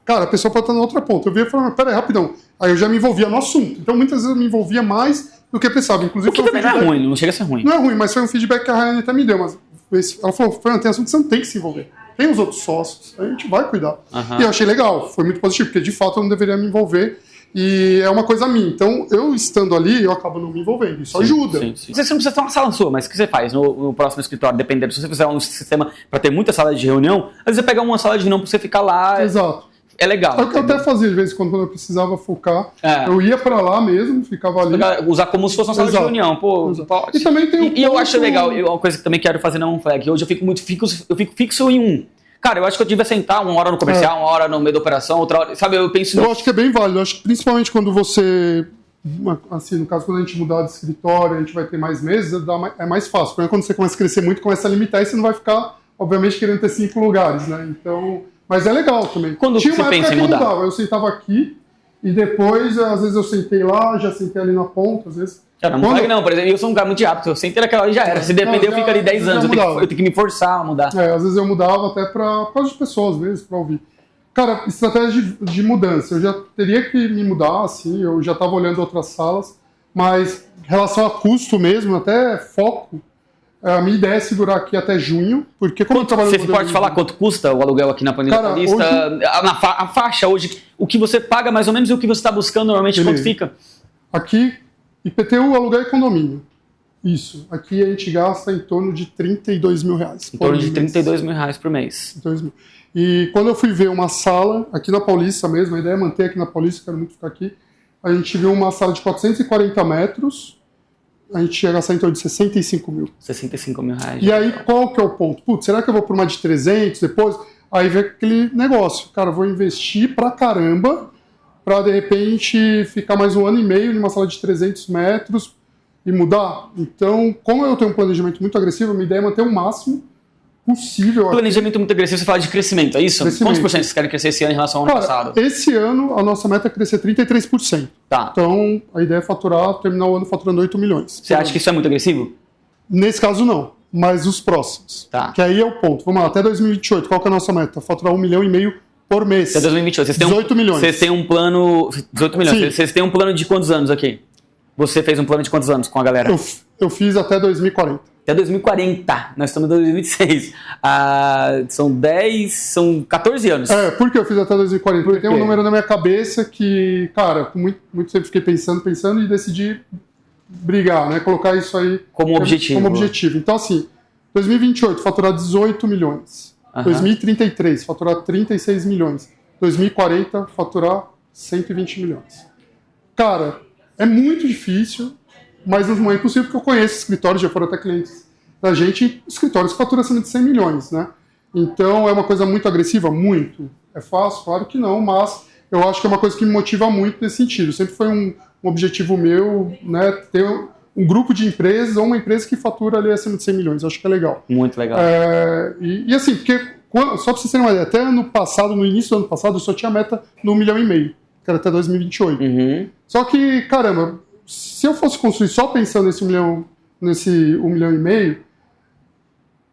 Cara, a pessoa pode estar na outra ponta. Eu via e falava, peraí, rapidão. Aí eu já me envolvia no assunto. Então, muitas vezes eu me envolvia mais do que pensava. Inclusive, O que também não é ruim, não chega a ser ruim. Não é ruim, mas foi um feedback que a Rayane até me deu. Mas ela falou, Fernando, tem assunto que você não tem que se envolver. Tem os outros sócios, a gente vai cuidar. E eu achei legal, foi muito positivo, porque de fato eu não deveria me envolver. E é uma coisa minha. Então, eu estando ali, eu acabo não me envolvendo. Isso ajuda. Sim. Você não precisa ter uma sala sua, mas o que você faz no próximo escritório? Dependendo, se você fizer um sistema para ter muita sala de reunião, às vezes você pega uma sala de reunião para você ficar lá. Exato. É legal. É o que eu até fazia de vez em quando eu precisava focar. Eu ia para lá mesmo, ficava ali. Usar como se fosse uma sala de reunião. Pô, pode. E também tem E eu acho legal, uma coisa que também quero fazer na Monflag, hoje eu fico fixo em um. Cara, eu acho que eu devia sentar uma hora no comercial, uma hora no meio da operação, outra hora, sabe, eu penso... Eu acho que é bem válido, eu acho que principalmente quando você, assim, no caso, quando a gente mudar de escritório, a gente vai ter mais meses, é mais fácil, porque quando você começa a crescer muito, começa a limitar e você não vai ficar, obviamente, querendo ter 5 lugares, né, então... Mas é legal também. Quando Tinha você uma pensa época em que mudar? eu sentava aqui e depois, às vezes eu sentei lá, já sentei ali na ponta, às vezes... Cara, não Monflag não, por exemplo, eu sou um cara muito rápido, eu sentei naquela hora e já era. Se depender, eu fico ali 10 anos, eu tenho que me forçar a mudar. Às vezes eu mudava até por causa de pessoas mesmo, pra ouvir. Cara, estratégia de mudança, eu já teria que me mudar, assim, eu já estava olhando outras salas, mas em relação a custo mesmo, até foco, a minha ideia é segurar aqui até junho, porque como eu trabalho... Você pode falar quanto custa o aluguel aqui na Planilha Paulista? Hoje... A faixa hoje, o que você paga mais ou menos e o que você está buscando normalmente, quanto fica? Aqui... IPTU, aluguel e condomínio. Isso. Aqui a gente gasta em torno de R$32 mil. Em torno de R$32 mil por mês. E quando eu fui ver uma sala, aqui na Paulista mesmo, a ideia é manter aqui na Paulista, quero muito ficar aqui, a gente viu uma sala de 440 metros, a gente ia gastar em torno de 65 mil. 65 mil reais. E aí, qual que é o ponto? Putz, será que eu vou por uma de 300 depois? Aí vem aquele negócio. Cara, eu vou investir pra caramba para de repente ficar mais 1 ano e meio numa sala de 300 metros e mudar. Então, como eu tenho um planejamento muito agressivo, a minha ideia é manter o máximo possível. Planejamento muito agressivo, você fala de crescimento, é isso? Quantos por cento vocês querem crescer esse ano em relação ao ano passado? Esse ano, a nossa meta é crescer 33%. Tá. Então, a ideia é terminar o ano faturando 8 milhões. Você acha que isso é muito agressivo? Nesse caso, não. Mas os próximos. Tá. Que aí é o ponto. Vamos lá, até 2028, qual que é a nossa meta? Faturar 1,5 milhão por mês. Até 2028. Vocês têm 18 milhões. Vocês têm um plano... 18 milhões. Sim. Vocês têm um plano de quantos anos aqui? Você fez um plano de quantos anos com a galera? Eu fiz até 2040. Até 2040. Nós estamos em 2026. São 14 anos. Por que eu fiz até 2040? Porque tem um número na minha cabeça que, cara, muito tempo fiquei pensando e decidi brigar, né? Colocar isso aí como objetivo. Então, assim, 2028, faturar 18 milhões. 2033, faturar 36 milhões. 2040, faturar 120 milhões. Cara, é muito difícil, mas não é impossível, porque eu conheço escritórios, já foram até clientes da gente, escritórios que faturam acima de 100 milhões, né? Então, é uma coisa muito agressiva? Muito. É fácil? Claro que não, mas eu acho que é uma coisa que me motiva muito nesse sentido. Sempre foi um objetivo meu, né, ter um grupo de empresas ou uma empresa que fatura ali acima de 100 milhões. Eu acho que é legal. Muito legal. E assim, porque, só para vocês terem uma ideia, até no início do ano passado, eu só tinha meta no 1,5 milhão, que era até 2028. Só que, caramba, se eu fosse construir só pensando nesse 1,5 milhão,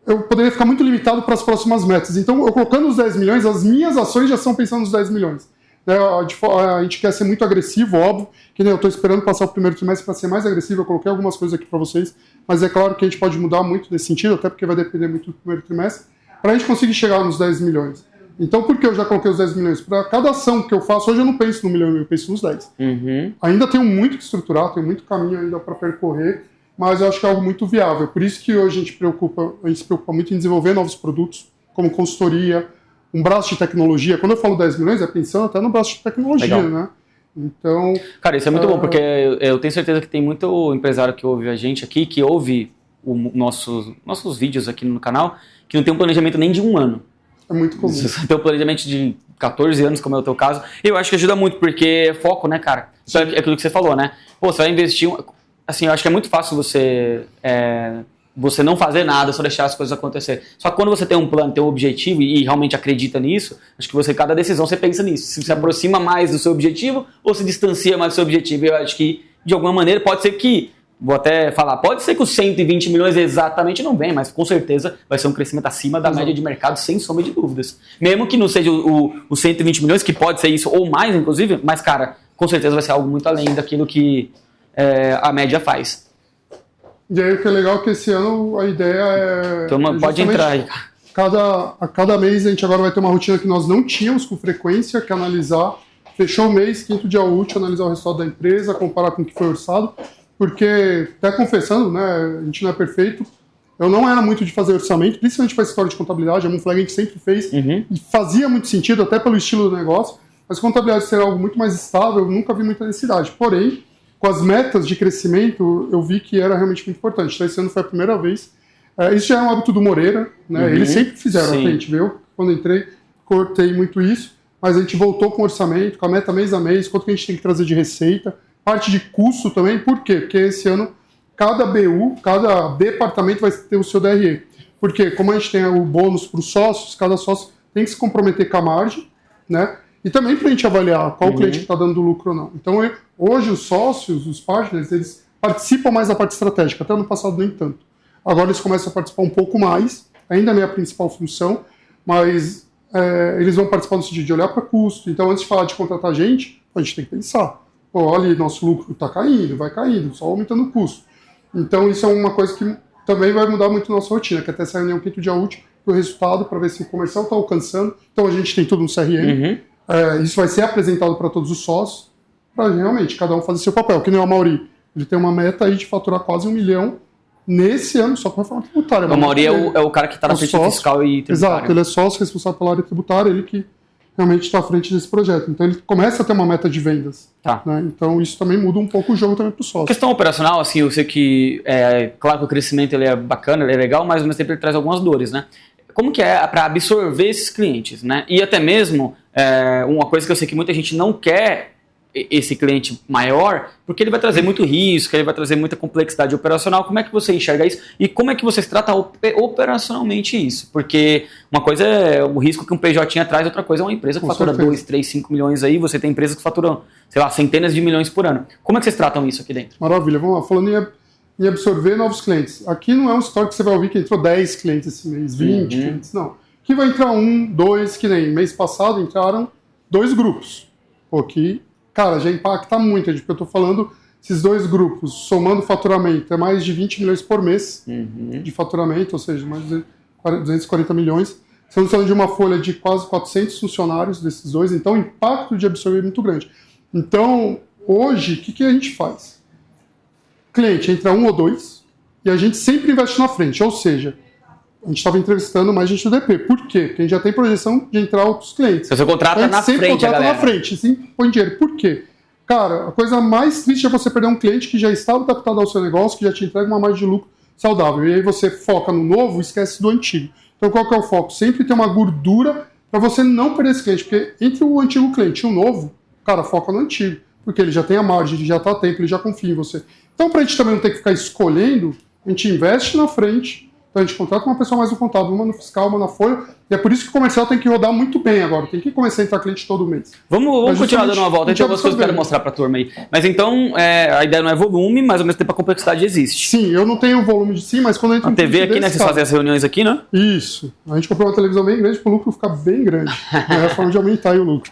eu poderia ficar muito limitado para as próximas metas. Então, eu colocando os 10 milhões, as minhas ações já são pensando nos 10 milhões. A gente quer ser muito agressivo, óbvio, que eu estou esperando passar o primeiro trimestre para ser mais agressivo, eu coloquei algumas coisas aqui para vocês, mas é claro que a gente pode mudar muito nesse sentido, até porque vai depender muito do primeiro trimestre, para a gente conseguir chegar nos 10 milhões. Então, por que eu já coloquei os 10 milhões? Para cada ação que eu faço, hoje eu não penso no 1 milhão, eu penso nos 10. Ainda tenho muito que estruturar, tenho muito caminho ainda para percorrer, mas eu acho que é algo muito viável. Por isso que hoje a gente se preocupa muito em desenvolver novos produtos, como consultoria, um braço de tecnologia. Quando eu falo 10 milhões, é pensando até no braço de tecnologia, legal, né? Então... Cara, isso é muito bom, porque eu tenho certeza que tem muito empresário que ouve a gente aqui, que ouve nossos vídeos aqui no canal, que não tem um planejamento nem de 1 ano. É muito comum. Você tem um planejamento de 14 anos, como é o teu caso. E eu acho que ajuda muito, porque é foco, né, cara? Isso é aquilo que você falou, né? Pô, você vai investir... Assim, eu acho que é muito fácil você não fazer nada, só deixar as coisas acontecer. Só que quando você tem um plano, tem um objetivo e realmente acredita nisso, acho que cada decisão você pensa nisso. Se aproxima mais do seu objetivo ou se distancia mais do seu objetivo. Eu acho que, de alguma maneira, pode ser que vou até falar, pode ser que os 120 milhões exatamente não venham, mas com certeza vai ser um crescimento acima da média de mercado, sem sombra de dúvidas. Mesmo que não seja os 120 milhões, que pode ser isso, ou mais, inclusive, mas, cara, com certeza vai ser algo muito além daquilo que a média faz. E aí o que é legal é que esse ano a ideia é... Então pode entrar aí. A cada mês a gente agora vai ter uma rotina que nós não tínhamos com frequência, que é analisar, fechou o mês, quinto dia útil, analisar o resultado da empresa, comparar com o que foi orçado, porque, até confessando, né, a gente não é perfeito, eu não era muito de fazer orçamento, principalmente para a história de contabilidade, a Moonflag a gente sempre fez, e fazia muito sentido, até pelo estilo do negócio, mas contabilidade ser algo muito mais estável, eu nunca vi muita necessidade. Porém, com as metas de crescimento, eu vi que era realmente muito importante. Então, esse ano foi a primeira vez. Isso já é um hábito do Moreira, né? Eles sempre fizeram, a gente viu? Quando entrei, cortei muito isso, mas a gente voltou com o orçamento, com a meta mês a mês, quanto que a gente tem que trazer de receita, parte de custo também. Por quê? Porque esse ano, cada BU, cada departamento vai ter o seu DRE. Porque, como a gente tem o bônus para os sócios, cada sócio tem que se comprometer com a margem, né? E também para a gente avaliar qual cliente está dando lucro ou não. Então, hoje os sócios, os partners, eles participam mais da parte estratégica. Até ano passado nem tanto. Agora eles começam a participar um pouco mais. Ainda não é a principal função, mas eles vão participar no sentido de olhar para custo. Então, antes de falar de contratar gente, a gente tem que pensar. Pô, olha, nosso lucro está caindo, vai caindo, só aumentando o custo. Então, isso é uma coisa que também vai mudar muito a nossa rotina, que até essa reunião quinto dia útil, o resultado para ver se o comercial está alcançando. Então, a gente tem tudo no CRM. Isso vai ser apresentado para todos os sócios, para realmente cada um fazer seu papel. Que nem o Amaury, ele tem uma meta aí de faturar quase 1 milhão nesse ano só com a reforma tributária. O Amaury é o cara que está na frente sócio, fiscal e tributária. Exato, ele é sócio responsável pela área tributária, ele que realmente está à frente desse projeto. Então ele começa a ter uma meta de vendas. Tá. Né? Então isso também muda um pouco o jogo também para o sócio. Questão operacional, assim, eu sei que, claro que o crescimento ele é bacana, ele é legal, mas ao mesmo tempo ele traz algumas dores, né? Como que é para absorver esses clientes, né? E até mesmo, uma coisa que eu sei que muita gente não quer esse cliente maior, porque ele vai trazer muito risco, ele vai trazer muita complexidade operacional. Como é que você enxerga isso? E como é que vocês tratam operacionalmente isso? Porque uma coisa é o risco que um PJ traz, outra coisa é uma empresa que fatura 2, 3, 5 milhões aí, você tem empresas que faturam, sei lá, centenas de milhões por ano. Como é que vocês tratam isso aqui dentro? Maravilha, vamos lá. Falando em absorver novos clientes. Aqui não é um histórico que você vai ouvir que entrou 10 clientes esse mês, 20 clientes, não. Aqui vai entrar 1, 2, que nem mês passado entraram 2 grupos. Pô, que, cara, já impacta muito, porque eu estou falando, esses 2 grupos, somando faturamento, é mais de 20 milhões por mês de faturamento, ou seja, mais de 240 milhões. Estamos falando de uma folha de quase 400 funcionários desses 2, então o impacto de absorver é muito grande. Então, hoje, o que a gente faz? Cliente entra 1 ou 2 e a gente sempre investe na frente, ou seja, a gente estava entrevistando mais gente do DP. Por quê? Porque a gente já tem projeção de entrar outros clientes. Você contrata na frente, contrata na frente, sim, põe dinheiro. Por quê? Cara, a coisa mais triste é você perder um cliente que já está adaptado ao seu negócio, que já te entrega uma margem de lucro saudável. E aí você foca no novo e esquece do antigo. Então qual que é o foco? Sempre ter uma gordura para você não perder esse cliente. Porque entre o antigo cliente e o novo, cara, foca no antigo. Porque ele já tem a margem, ele já está a tempo, ele já confia em você. Então, para a gente também não ter que ficar escolhendo, a gente investe na frente, então a gente contrata uma pessoa mais no contábil, uma no fiscal, uma na folha, e é por isso que o comercial tem que rodar muito bem agora, tem que começar a entrar cliente todo mês. Vamos continuar dando uma volta, tem algumas coisas que eu quero mostrar para a turma aí. Mas então, a ideia não é volume, mas ao mesmo tempo a complexidade existe. Sim, eu não tenho volume de sim, mas quando eu entro a TV aqui, né, vocês fazem as reuniões aqui, né? Isso, a gente comprou uma televisão bem grande para o lucro ficar bem grande, é a forma de aumentar aí o lucro.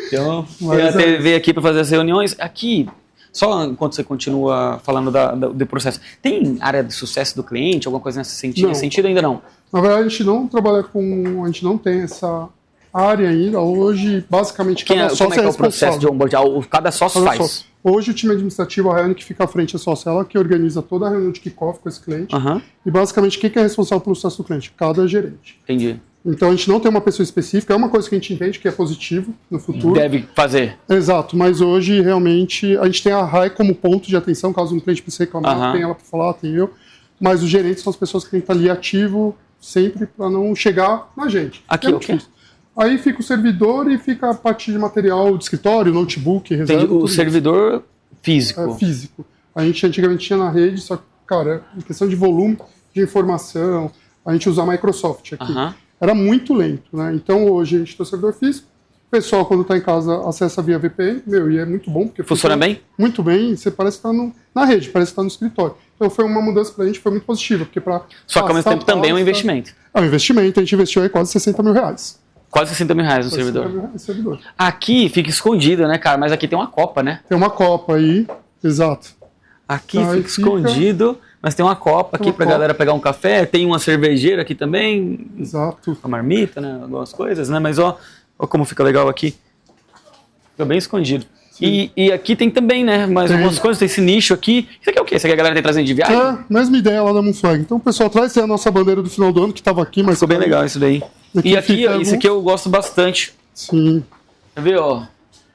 Então, tem a TV aqui para fazer as reuniões. Aqui, só enquanto você continua falando do processo, tem área de sucesso do cliente, alguma coisa nesse sentido? Nesse sentido ainda não? Na verdade, a gente não trabalha com... A gente não tem essa área ainda. Hoje, basicamente, cada sócio como é o processo de onboard? Cada sócio faz? Hoje, o time administrativo, a Rayane que fica à frente é sócio, ela que organiza toda a reunião de kickoff com esse cliente. E, basicamente, quem que é responsável pelo sucesso do cliente? Cada gerente. Entendi. Então, a gente não tem uma pessoa específica. É uma coisa que a gente entende que é positivo no futuro. Deve fazer. Exato. Mas hoje, realmente, a gente tem a RAI como ponto de atenção. Caso um cliente precise reclamar, tem ela para falar, tem eu. Mas os gerentes são as pessoas que têm que estar ali ativo sempre para não chegar na gente. Aqui, o quê? Aí fica o servidor e fica a parte de material de escritório, notebook, reserva. Entendi. O servidor físico. É, físico. A gente antigamente tinha na rede, só que, cara, em questão de volume de informação, a gente usa a Microsoft aqui. Era muito lento, né? Então hoje a gente tem o servidor físico O pessoal, quando está em casa, acessa via VPN, e é muito bom. Porque funciona bem? Muito bem, você parece estar na rede, parece estar no escritório. Então foi uma mudança para a gente, foi muito positiva. Porque só que ao mesmo tempo também é um investimento. É um investimento, a gente investiu aí quase R$60 mil. Quase R$60 mil no servidor. servidor. Aqui fica escondido, né, cara? Mas aqui tem uma copa, né? Tem uma copa aí, exato. Aqui então, fica escondido, mas tem uma copa aqui pra galera pegar um café. Tem uma cervejeira aqui também. Exato. Uma marmita, né? Algumas coisas, né? Mas ó como fica legal aqui. Fica bem escondido. E aqui tem também, né? Mais algumas coisas, tem esse nicho aqui. Isso aqui é o quê? Isso aqui a galera tem trazendo de viagem? É, mesma ideia lá da Moonflag. Então o pessoal traz, tem a nossa bandeira do final do ano que estava aqui, mas... Ficou bem legal isso daí. E aqui, isso aqui eu gosto bastante. Sim. Quer ver, ó?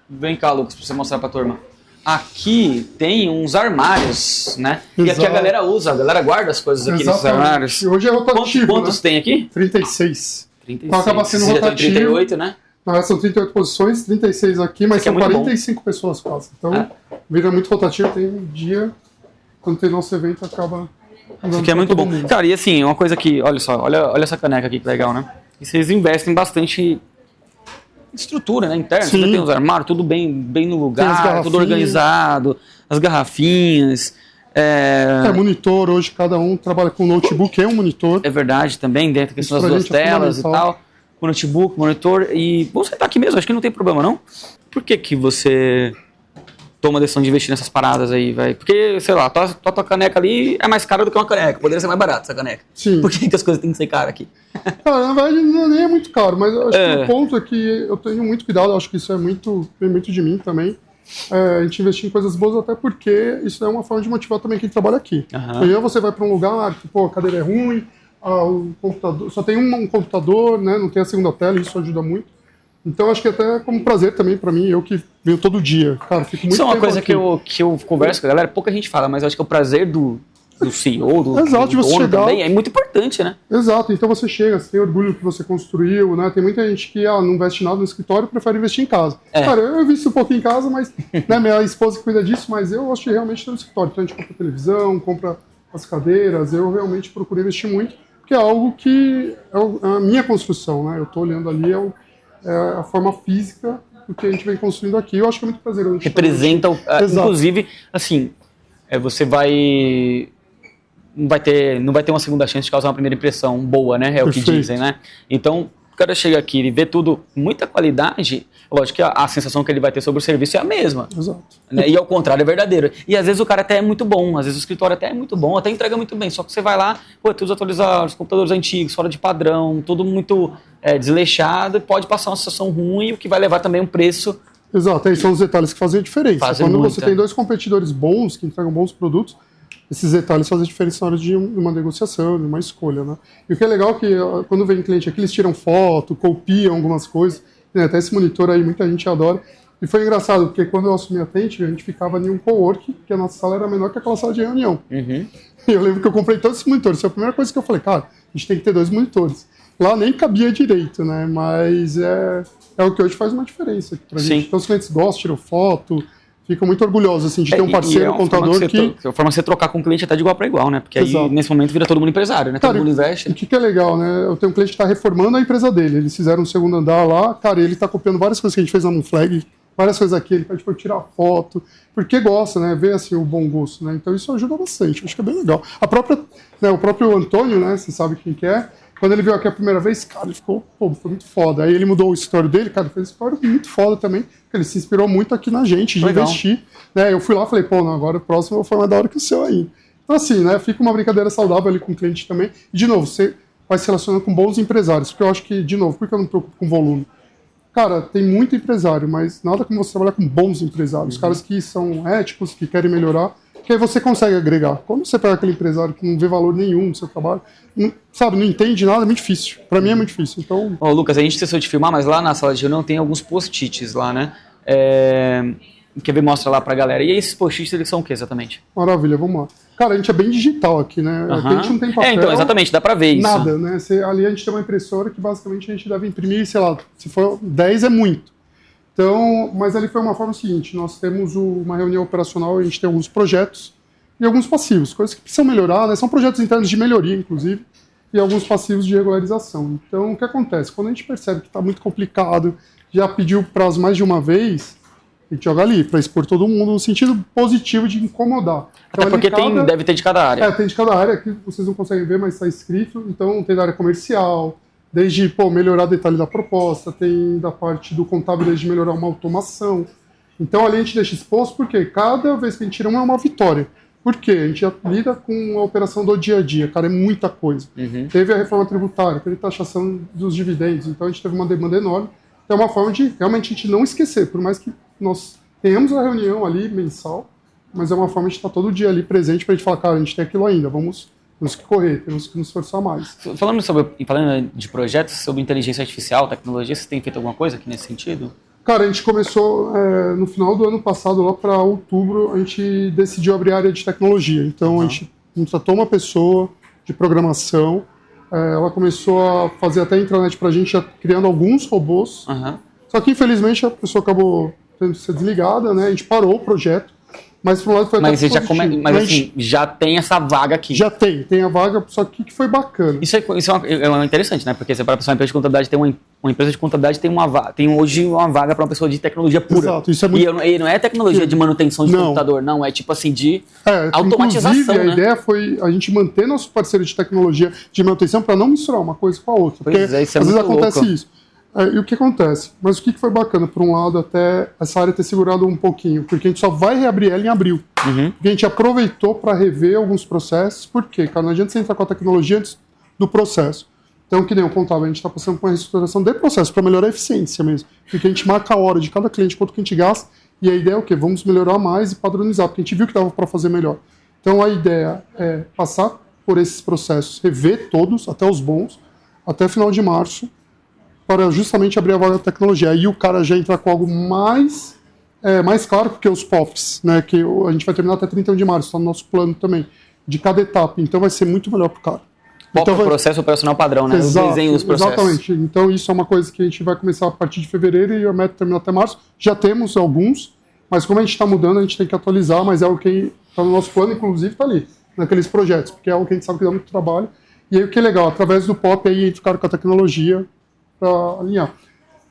Vem cá, Lucas, pra você mostrar pra turma. Aqui tem uns armários, né? Exato. E aqui a galera usa, a galera guarda as coisas aqui nesses armários. E hoje é rotativo, Quantos tem aqui? 36. 36. Então acaba sendo rotativo. Já tem 38, né? Não, são 38 posições, 36 aqui, mas são 45 pessoas quase. Então vira muito rotativo, tem um dia, quando tem nosso evento, acaba... Isso aqui é muito bom. Mundo. Cara, e assim, uma coisa que, olha só, olha essa caneca aqui que legal, né? E vocês investem bastante estrutura, né, interna. Você tem os armários, tudo bem no lugar, tudo organizado, as garrafinhas. Monitor, hoje cada um trabalha com notebook, é um monitor. É verdade, também, dentro da questão das duas telas e tal. Com notebook, monitor, e vamos sentar aqui mesmo, acho que não tem problema não. Por que você toma a decisão de investir nessas paradas aí, velho? Porque, sei lá, tua caneca ali é mais cara do que uma caneca, poderia ser mais barata essa caneca. Sim. Por que as coisas têm que ser caras aqui? Cara, na verdade nem é muito caro, mas eu acho que o ponto é que eu tenho muito cuidado, acho que isso vem muito de mim também. A gente investir em coisas boas, até porque isso é uma forma de motivar também quem trabalha aqui. E aí você vai para um lugar que, a cadeira é ruim, o computador, só tem um computador, né, não tem a segunda tela, isso ajuda muito. Então acho que até como prazer também para mim, eu que venho todo dia, cara, fico muito. Isso é uma coisa que eu converso com a galera, pouca gente fala, mas eu acho que é o prazer do CEO, do dono também, é muito importante, né? Exato, então você chega, você tem orgulho que você construiu, né? Tem muita gente que não investe nada no escritório, prefere investir em casa. Cara, eu invisto um pouquinho em casa, mas né, minha esposa cuida disso, mas eu gosto de realmente ter no escritório. Então a gente compra televisão, compra as cadeiras, eu realmente procuro investir muito, porque é algo que é a minha construção, né? Eu estou olhando ali, é a forma física do que a gente vem construindo aqui. Eu acho que é muito prazeroso. Representa, inclusive, assim, você não vai ter uma segunda chance de causar uma primeira impressão boa, né? É o que dizem, né? Então, o cara chega aqui e vê tudo com muita qualidade, lógico que a sensação que ele vai ter sobre o serviço é a mesma. Exato. Né? E ao contrário, é verdadeiro. E às vezes o cara até é muito bom, às vezes o escritório até é muito bom, até entrega muito bem, só que você vai lá, tudo atualizado, os computadores antigos, fora de padrão, tudo muito desleixado, e pode passar uma sensação ruim, o que vai levar também um preço. Exato, aí são os detalhes que fazem a diferença. Quando você tem dois competidores bons, que entregam bons produtos, esses detalhes fazem a diferença na hora de uma negociação, de uma escolha, né? E o que é legal é que quando vem cliente aqui, eles tiram foto, copiam algumas coisas, né? Até esse monitor aí muita gente adora. E foi engraçado, porque quando eu assumi a Tente, a gente ficava em um cowork, que a nossa sala era menor que aquela sala de reunião. E eu lembro que eu comprei todos esses monitores. Foi a primeira coisa que eu falei, cara, a gente tem que ter 2 monitores. Lá nem cabia direito, né? Mas é o que hoje faz uma diferença aqui pra gente. Então os clientes gostam, tiram foto, ficam muito orgulhosos assim, de ter um parceiro, um contador que... É uma forma de você trocar com o cliente até de igual para igual, né? Porque aí, nesse momento, vira todo mundo empresário, né? Todo mundo investe. O que é legal, né? Eu tenho um cliente que está reformando a empresa dele. Eles fizeram um segundo andar lá. Cara, ele está copiando várias coisas que a gente fez na Moonflag, várias coisas aqui. Ele pede para tirar foto, porque gosta, né? Vê, assim, o bom gosto, né? Então isso ajuda bastante. Acho que é bem legal. O próprio Antônio, né? Você sabe quem que é. Quando ele veio aqui a primeira vez, cara, ele ficou, foi muito foda. Aí ele mudou o escritório dele, cara, fez um escritório muito foda também, porque ele se inspirou muito aqui na gente, de investir. Né? Eu fui lá e falei, agora o próximo foi mais da hora que o seu aí. Então assim, né, fica uma brincadeira saudável ali com o cliente também. E de novo, você vai se relacionando com bons empresários, porque eu acho que, de novo, por que eu não me preocupo com volume? Cara, tem muito empresário, mas nada como você trabalhar com bons empresários, caras que são éticos, que querem melhorar, que aí você consegue agregar. Quando você pega aquele empresário que não vê valor nenhum no seu trabalho, não entende nada, é muito difícil. Pra mim é muito difícil. Então... Lucas, a gente esqueceu de filmar, mas lá na sala de reunião tem alguns post-its lá, né? Quer ver? Mostra lá pra galera. E esses post-its, eles são o que exatamente? Maravilha, vamos lá. Cara, a gente é bem digital aqui, né? Aqui a gente não tem papel. Então, exatamente, dá pra ver isso. Nada, né? Ali a gente tem uma impressora que basicamente a gente deve imprimir, sei lá, se for 10 é muito. Então, mas ali foi uma forma seguinte, nós temos uma reunião operacional, a gente tem alguns projetos e alguns passivos, coisas que precisam melhorar, né? São projetos internos de melhoria, inclusive, e alguns passivos de regularização. Então, o que acontece? Quando a gente percebe que está muito complicado, já pediu prazo mais de uma vez, a gente joga ali, para expor todo mundo no sentido positivo de incomodar. Até porque deve ter de cada área. Tem de cada área, que vocês não conseguem ver, mas está escrito. Então tem da área comercial, desde melhorar detalhe da proposta, tem da parte do contábil, desde melhorar uma automação. Então ali a gente deixa exposto, porque cada vez que a gente tira uma é uma vitória. Por quê? A gente já lida com a operação do dia a dia, cara, é muita coisa. Teve a reforma tributária, teve a taxação dos dividendos, então a gente teve uma demanda enorme. Então é uma forma de realmente a gente não esquecer, por mais que nós tenhamos a reunião ali mensal, mas é uma forma de estar todo dia ali presente para a gente falar, cara, a gente tem aquilo ainda, temos que correr, temos que nos esforçar mais. Falando de projetos sobre inteligência artificial, tecnologia, vocês têm feito alguma coisa aqui nesse sentido? Cara, a gente começou no final do ano passado, lá para outubro, a gente decidiu abrir a área de tecnologia. Então a gente contratou uma pessoa de programação, ela começou a fazer até a intranet para a gente, já criando alguns robôs. Só que infelizmente a pessoa acabou tendo que ser desligada, né? A gente parou o projeto. Mas por um lado foi até positivo. Mas assim, já tem essa vaga aqui. Já tem a vaga, só que foi bacana. Isso é interessante, né? Porque você para uma empresa de contabilidade tem uma empresa de contabilidade tem hoje uma vaga para uma pessoa de tecnologia pura. Exato, isso é muito... E não é tecnologia de manutenção de computador, não, é tipo assim de automatização, inclusive, né? A ideia foi a gente manter nosso parceiro de tecnologia de manutenção para não misturar uma coisa com a outra. Porque isso é às vezes acontece louco. isso. E o que acontece? Mas o que foi bacana, por um lado, até essa área ter segurado um pouquinho, porque a gente só vai reabrir ela em abril. Porque a gente aproveitou para rever alguns processos, porque, cara, não adianta você entrar com a tecnologia antes do processo. Então, que nem o contábil, a gente está passando por uma reestruturação de processo para melhorar a eficiência mesmo. Porque a gente marca a hora de cada cliente, quanto que a gente gasta, e a ideia é o quê? Vamos melhorar mais e padronizar, porque a gente viu que dava para fazer melhor. Então, a ideia é passar por esses processos, rever todos, até os bons, até final de março, para justamente abrir a vaga da tecnologia. Aí o cara já entra com algo mais claro, porque os POPs, né, que a gente vai terminar até 31 de março, está no nosso plano também, de cada etapa. Então vai ser muito melhor para o cara. POP é o processo operacional padrão, né? Exato, Eu desenho os processos. Exatamente. Então isso é uma coisa que a gente vai começar a partir de fevereiro e a meta termina até março. Já temos alguns, mas como a gente está mudando, a gente tem que atualizar, mas é o que está no nosso plano, inclusive está ali, naqueles projetos, porque é algo que a gente sabe que dá muito trabalho. E aí o que é legal, através do POP aí entra o cara com a tecnologia, para alinhar.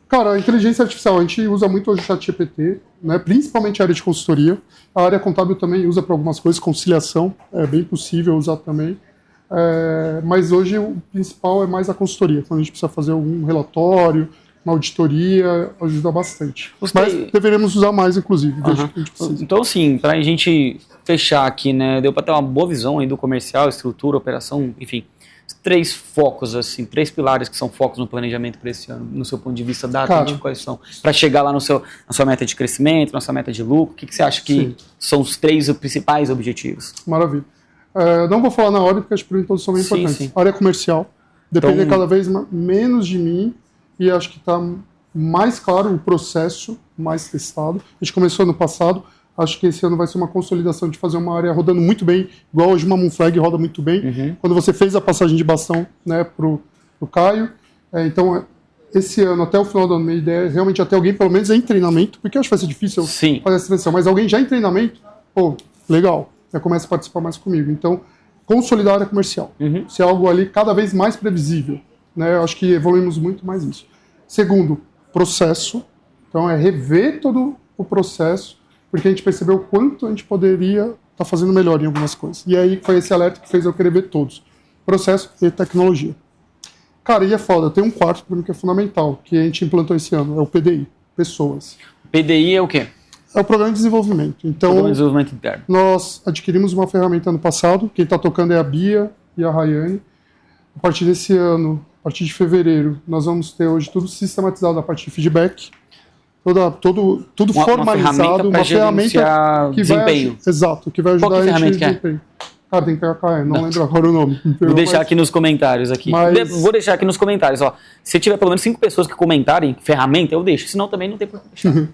Cara, a inteligência artificial, a gente usa muito hoje o ChatGPT, né, principalmente a área de consultoria. A área contábil também usa para algumas coisas, conciliação, é bem possível usar também. Mas hoje o principal é mais a consultoria. Quando a gente precisa fazer algum relatório, uma auditoria, ajuda bastante. Mas deveremos usar mais, inclusive. Então, assim, para a gente fechar aqui, né, deu para ter uma boa visão aí do comercial, estrutura, operação, enfim. 3 focos, assim, 3 pilares que são focos no planejamento para esse ano, no seu ponto de vista da quais são? Para chegar lá na sua meta de crescimento, na sua meta de lucro, o que você acha que são os 3 principais objetivos? Maravilha. Não vou falar na ordem, porque acho que todos são bem importantes. Sim. Área comercial, depender cada vez menos de mim, e acho que está mais claro o processo, mais testado. A gente começou ano passado, acho que esse ano vai ser uma consolidação de fazer uma área rodando muito bem, igual hoje uma Moonflag roda muito bem. Quando você fez a passagem de bastão, né, pro Caio, então esse ano, até o final do ano, minha ideia é realmente até alguém, pelo menos em treinamento, porque eu acho que vai ser difícil fazer essa transição, mas alguém já em treinamento, legal, já começa a participar mais comigo. Então, consolidar a área comercial, ser algo ali cada vez mais previsível, né, eu acho que evoluímos muito mais isso. Segundo, processo, então é rever todo o processo, porque a gente percebeu o quanto a gente poderia estar fazendo melhor em algumas coisas. E aí foi esse alerta que fez eu querer ver todos. Processo e tecnologia. Cara, e é foda, tem um quarto para mim que é fundamental, que a gente implantou esse ano, é o PDI, Pessoas. PDI é o quê? É o Programa de Desenvolvimento. Então, Programa de Desenvolvimento Interno. Nós adquirimos uma ferramenta ano passado, quem está tocando é a Bia e a Rayane. A partir desse ano, a partir de fevereiro, nós vamos ter hoje tudo sistematizado a partir de feedback, tudo formalizado, uma ferramenta que desempenho. Que vai ajudar a gente no desempenho. Cara, tem PHE, não lembro agora o nome. Vou deixar aqui nos comentários. Vou deixar aqui nos comentários. Ó. Se tiver pelo menos 5 pessoas que comentarem ferramenta, eu deixo. Senão também não tem por que deixar.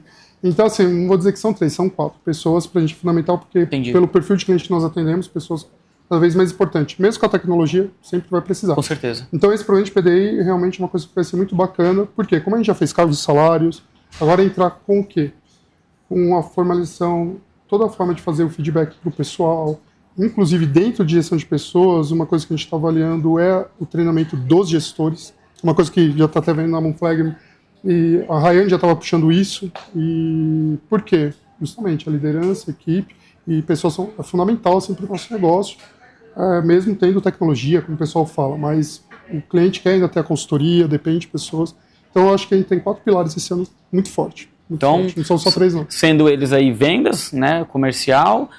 Então, assim, não vou dizer que são 3, são 4 pessoas pra gente fundamental, porque pelo perfil de cliente que nós atendemos, pessoas cada vez mais importantes. Mesmo com a tecnologia, sempre vai precisar. Com certeza. Então, esse programa de PDI é realmente uma coisa que vai ser muito bacana, porque como a gente já fez cargos e salários, agora entrar com o quê? Com a formalização, toda a forma de fazer o feedback para o pessoal, inclusive dentro de gestão de pessoas, uma coisa que a gente está avaliando é o treinamento dos gestores, uma coisa que já está até vendo na Moonflag, E a Rayane já estava puxando isso. E por quê? Justamente a liderança, a equipe e pessoas são fundamental assim, para o nosso negócio, mesmo tendo tecnologia, como o pessoal fala, mas o cliente quer ainda ter a consultoria, depende de pessoas. Então eu acho que a gente tem 4 pilares esse ano muito forte. Então, não são só 3 não. Sendo eles aí vendas, né, comercial,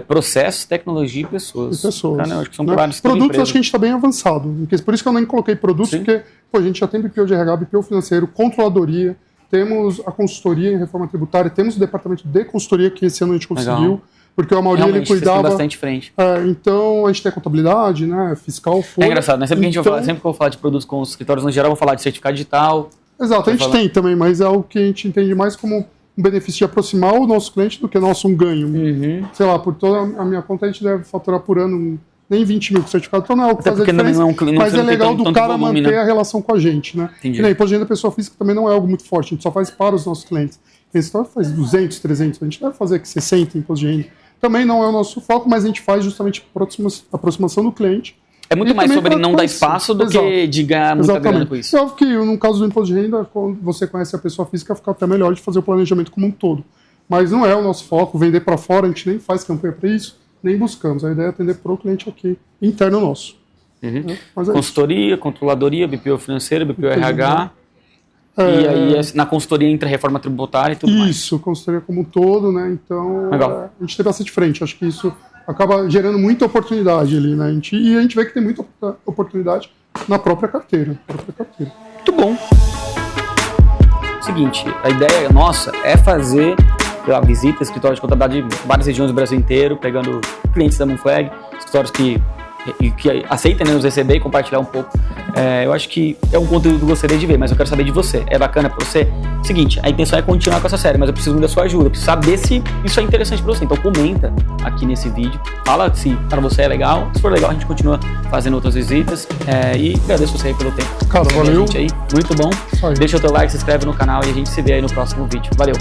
processos, tecnologia e pessoas. E pessoas. Cara, eu acho que são pilares de produtos, empresa. acho que a gente está bem avançado. Por isso que eu nem coloquei produtos, Sim. porque a gente já tem BPO de RH, BPO financeiro, controladoria, temos a consultoria em reforma tributária, temos o departamento de consultoria que esse ano a gente conseguiu, Legal. porque a maioria ele cuidava. Tem bastante frente. Então a gente tem a contabilidade, né, fiscal, folha. É engraçado, né? Sempre que eu vou falar de produtos com os escritórios no geral, eu vou falar de certificado digital. Exato, a gente tem também, mas é algo que a gente entende mais como um benefício de aproximar o nosso cliente do que um ganho. Uhum. Sei lá, por toda a minha conta a gente deve faturar por ano nem 20 mil com certificado, então não é algo que faz a diferença, mas é legal do cara volume, manter a relação com a gente, né? Entendi. E nem imposto de renda pessoa física também não é algo muito forte, a gente só faz para os nossos clientes. Esse store faz 200, 300, a gente deve fazer aqui 60 em imposto de renda. Também não é o nosso foco, mas a gente faz justamente a aproximação do cliente. É muito mais sobre não dar espaço do que de ganhar muita grana com isso. É óbvio que no caso do imposto de renda, quando você conhece a pessoa física, fica até melhor de fazer o planejamento como um todo. Mas não é o nosso foco, vender para fora, a gente nem faz campanha para isso, nem buscamos. A ideia é atender para o cliente aqui, interno nosso. Uhum. Consultoria, controladoria, BPO financeiro, BPO RH. E aí na consultoria entra reforma tributária e tudo mais. Isso, consultoria como um todo, né? Então a gente tem bastante frente. Acho que isso acaba gerando muita oportunidade ali, né? E a gente vê que tem muita oportunidade na própria carteira. Muito bom. Seguinte, a ideia nossa é fazer a visita, escritórios de contabilidade de várias regiões do Brasil inteiro, pegando clientes da Moonflag, escritórios que aceitem, né, nos receber e compartilhar um pouco. Eu acho que é um conteúdo que eu gostaria de ver, mas eu quero saber de você. É bacana pra você? Seguinte, a intenção é continuar com essa série, mas eu preciso muito da sua ajuda. Eu preciso saber se isso é interessante pra você. Então comenta aqui nesse vídeo, fala se para você é legal. Se for legal, a gente continua fazendo outras visitas. E agradeço você aí pelo tempo. Cara, valeu. Aí. Muito bom. Deixa o teu like, se inscreve no canal e a gente se vê aí no próximo vídeo. Valeu!